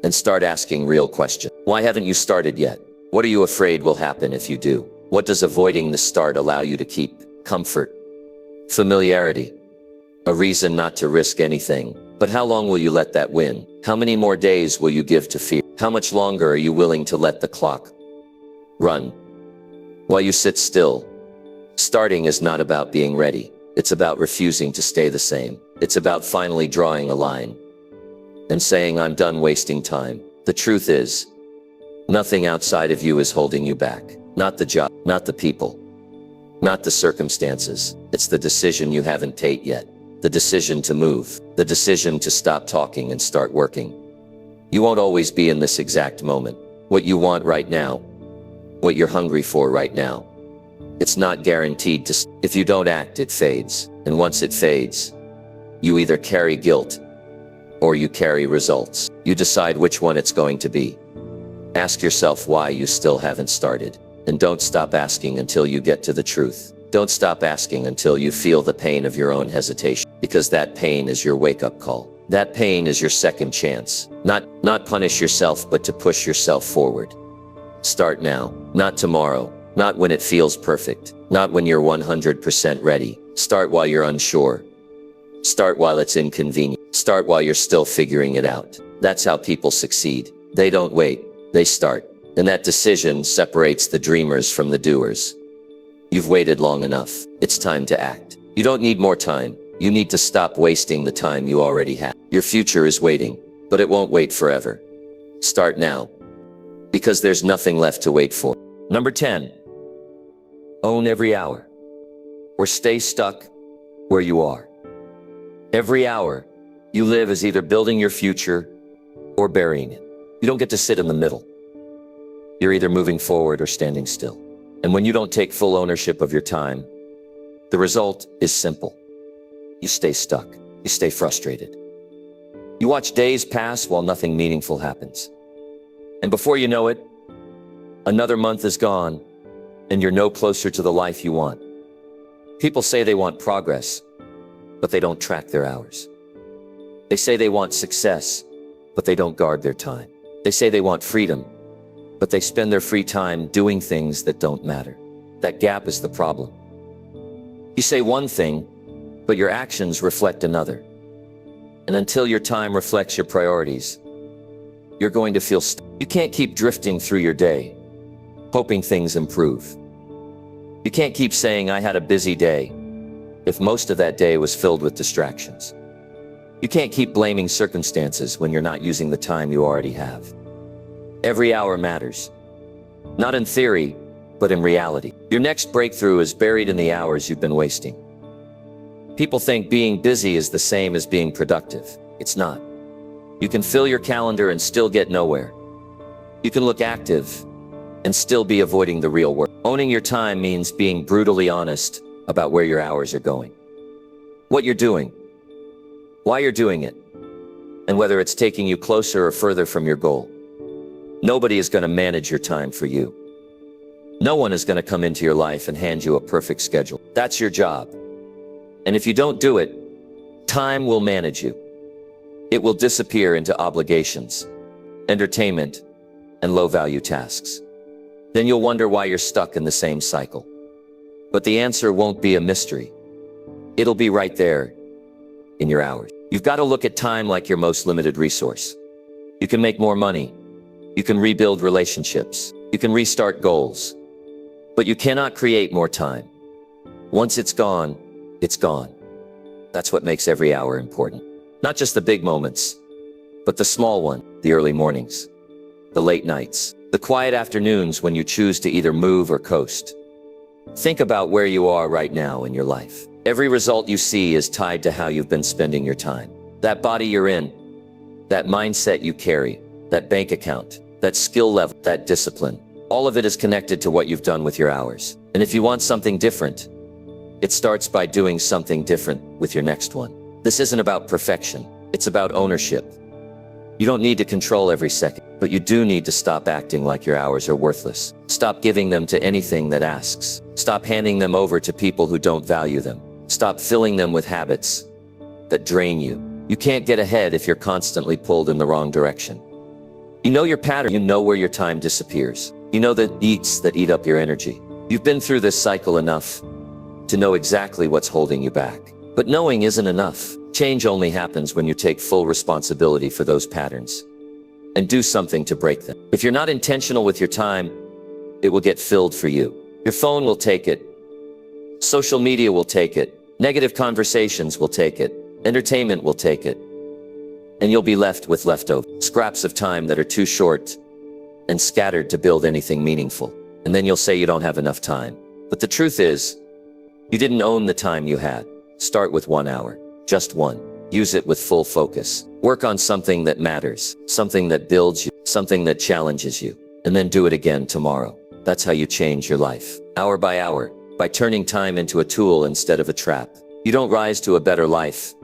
and start asking real questions. Why haven't you started yet? What are you afraid will happen if you do? What does avoiding the start allow you to keep? Comfort, familiarity, a reason not to risk anything. But how long will you let that win? How many more days will you give to fear? How much longer are you willing to let the clock run while you sit still? Starting is not about being ready. It's about refusing to stay the same. It's about finally drawing a line and saying, I'm done wasting time. The truth is, nothing outside of you is holding you back. Not the job, not the people, not the circumstances. It's the decision you haven't made yet. The decision to move. The decision to stop talking and start working. You won't always be in this exact moment. What you want right now, what you're hungry for right now, it's not guaranteed to. If you don't act, it fades. And once it fades, you either carry guilt or you carry results. You decide which one it's going to be. Ask yourself why you still haven't started. And don't stop asking until you get to the truth. Don't stop asking until you feel the pain of your own hesitation. Because that pain is your wake-up call. That pain is your second chance. Not punish yourself, but to push yourself forward. Start now, not tomorrow. Not when it feels perfect. Not when you're 100% ready. Start while you're unsure. Start while it's inconvenient. Start while you're still figuring it out. That's how people succeed. They don't wait, they start. And that decision separates the dreamers from the doers. You've waited long enough. It's time to act. You don't need more time. You need to stop wasting the time you already have. Your future is waiting, but it won't wait forever. Start now, because there's nothing left to wait for. Number 10. Own every hour, or stay stuck where you are. Every hour you live is either building your future or burying it. You don't get to sit in the middle. You're either moving forward or standing still. And when you don't take full ownership of your time, the result is simple. You stay stuck. You stay frustrated. You watch days pass while nothing meaningful happens. And before you know it, another month is gone, and you're no closer to the life you want. People say they want progress, but they don't track their hours. They say they want success, but they don't guard their time. They say they want freedom, but they spend their free time doing things that don't matter. That gap is the problem. You say one thing, but your actions reflect another. And until your time reflects your priorities, you're going to feel stuck. You can't keep drifting through your day, hoping things improve. You can't keep saying, I had a busy day, if most of that day was filled with distractions. You can't keep blaming circumstances when you're not using the time you already have. Every hour matters. Not in theory, but in reality. Your next breakthrough is buried in the hours you've been wasting. People think being busy is the same as being productive. It's not. You can fill your calendar and still get nowhere. You can look active and still be avoiding the real work. Owning your time means being brutally honest about where your hours are going, what you're doing, why you're doing it, and whether it's taking you closer or further from your goal. Nobody is going to manage your time for you. No one is going to come into your life and hand you a perfect schedule. That's your job. And if you don't do it, time will manage you. It will disappear into obligations, entertainment, and low-value tasks. Then you'll wonder why you're stuck in the same cycle. But the answer won't be a mystery. It'll be right there in your hours. You've got to look at time like your most limited resource. You can make more money. You can rebuild relationships. You can restart goals. But you cannot create more time. Once it's gone, it's gone. That's what makes every hour important. Not just the big moments, but the small one, the early mornings, the late nights, the quiet afternoons when you choose to either move or coast. Think about where you are right now in your life. Every result you see is tied to how you've been spending your time. That body you're in, that mindset you carry, that bank account, that skill level, that discipline, all of it is connected to what you've done with your hours. And if you want something different, it starts by doing something different with your next one. This isn't about perfection. It's about ownership. You don't need to control every second, but you do need to stop acting like your hours are worthless. Stop giving them to anything that asks. Stop handing them over to people who don't value them. Stop filling them with habits that drain you. You can't get ahead if you're constantly pulled in the wrong direction. You know your pattern. You know where your time disappears. You know the eats that eat up your energy. You've been through this cycle enough to know exactly what's holding you back. But knowing isn't enough. Change only happens when you take full responsibility for those patterns and do something to break them. If you're not intentional with your time, it will get filled for you. Your phone will take it. Social media will take it. Negative conversations will take it. Entertainment will take it. And you'll be left with leftover scraps of time that are too short and scattered to build anything meaningful. And then you'll say you don't have enough time. But the truth is, you didn't own the time you had. Start with 1 hour. Just one. Use it with full focus. Work on something that matters, something that builds you, something that challenges you, and then do it again tomorrow. That's how you change your life. Hour by hour, by turning time into a tool instead of a trap. You don't rise to a better life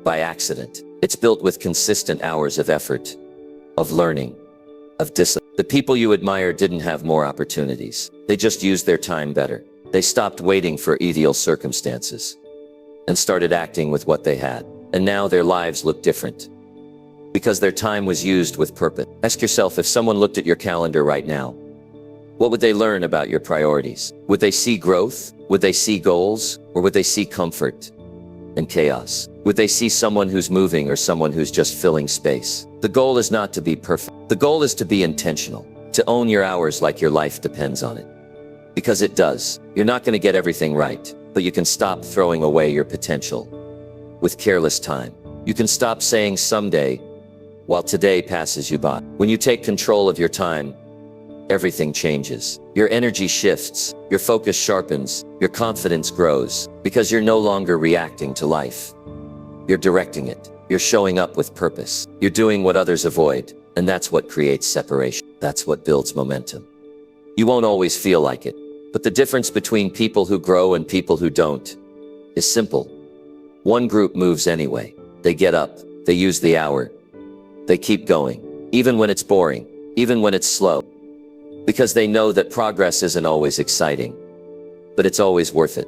by accident. It's built with consistent hours of effort, of learning, of discipline. The people you admire didn't have more opportunities. They just used their time better. They stopped waiting for ideal circumstances and started acting with what they had. And now their lives look different because their time was used with purpose. Ask yourself, if someone looked at your calendar right now, what would they learn about your priorities? Would they see growth? Would they see goals? Or would they see comfort and chaos? Would they see someone who's moving or someone who's just filling space? The goal is not to be perfect. The goal is to be intentional, to own your hours like your life depends on it. Because it does. You're not going to get everything right, but you can stop throwing away your potential with careless time. You can stop saying someday while today passes you by. When you take control of your time, everything changes. Your energy shifts, your focus sharpens, your confidence grows, because you're no longer reacting to life. You're directing it. You're showing up with purpose. You're doing what others avoid, and that's what creates separation. That's what builds momentum. You won't always feel like it, but the difference between people who grow and people who don't is simple. One group moves anyway. They get up, they use the hour, they keep going, even when it's boring, even when it's slow, because they know that progress isn't always exciting, but it's always worth it.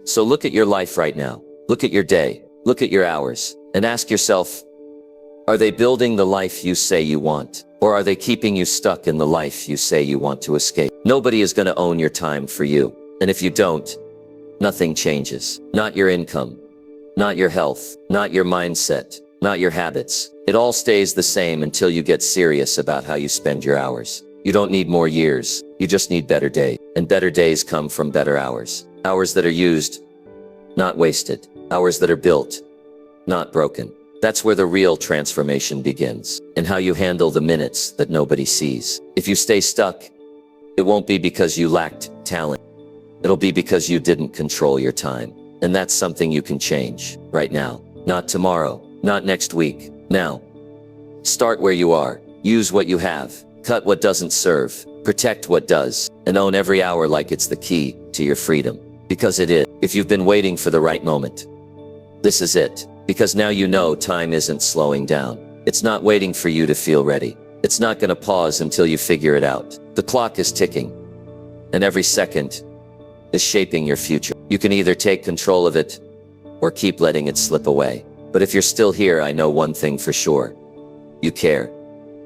So look at your life right now. Look at your day. Look at your hours and ask yourself, are they building the life you say you want? Or are they keeping you stuck in the life you say you want to escape? Nobody is going to own your time for you. And if you don't, nothing changes. Not your income, not your health, not your mindset, not your habits. It all stays the same until you get serious about how you spend your hours. You don't need more years. You just need better days. And better days come from better hours. Hours that are used, not wasted. Hours that are built, not broken. That's where the real transformation begins, and how you handle the minutes that nobody sees. If you stay stuck, it won't be because you lacked talent. It'll be because you didn't control your time. And that's something you can change right now. Not tomorrow, not next week, now. Start where you are. Use what you have. Cut what doesn't serve. Protect what does. And own every hour like it's the key to your freedom. Because it is. If you've been waiting for the right moment, this is it. Because now you know time isn't slowing down. It's not waiting for you to feel ready. It's not gonna pause until you figure it out. The clock is ticking. And every second is shaping your future. You can either take control of it or keep letting it slip away. But if you're still here, I know one thing for sure. You care.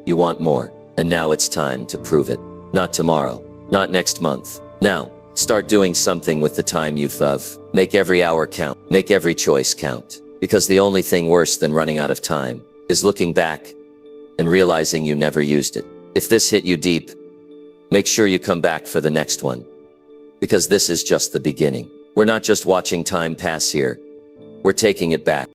You want more. And now it's time to prove it. Not tomorrow. Not next month. Now, start doing something with the time you've loved. Make every hour count. Make every choice count. Because the only thing worse than running out of time is looking back and realizing you never used it. If this hit you deep, make sure you come back for the next one. Because this is just the beginning. We're not just watching time pass here. We're taking it back.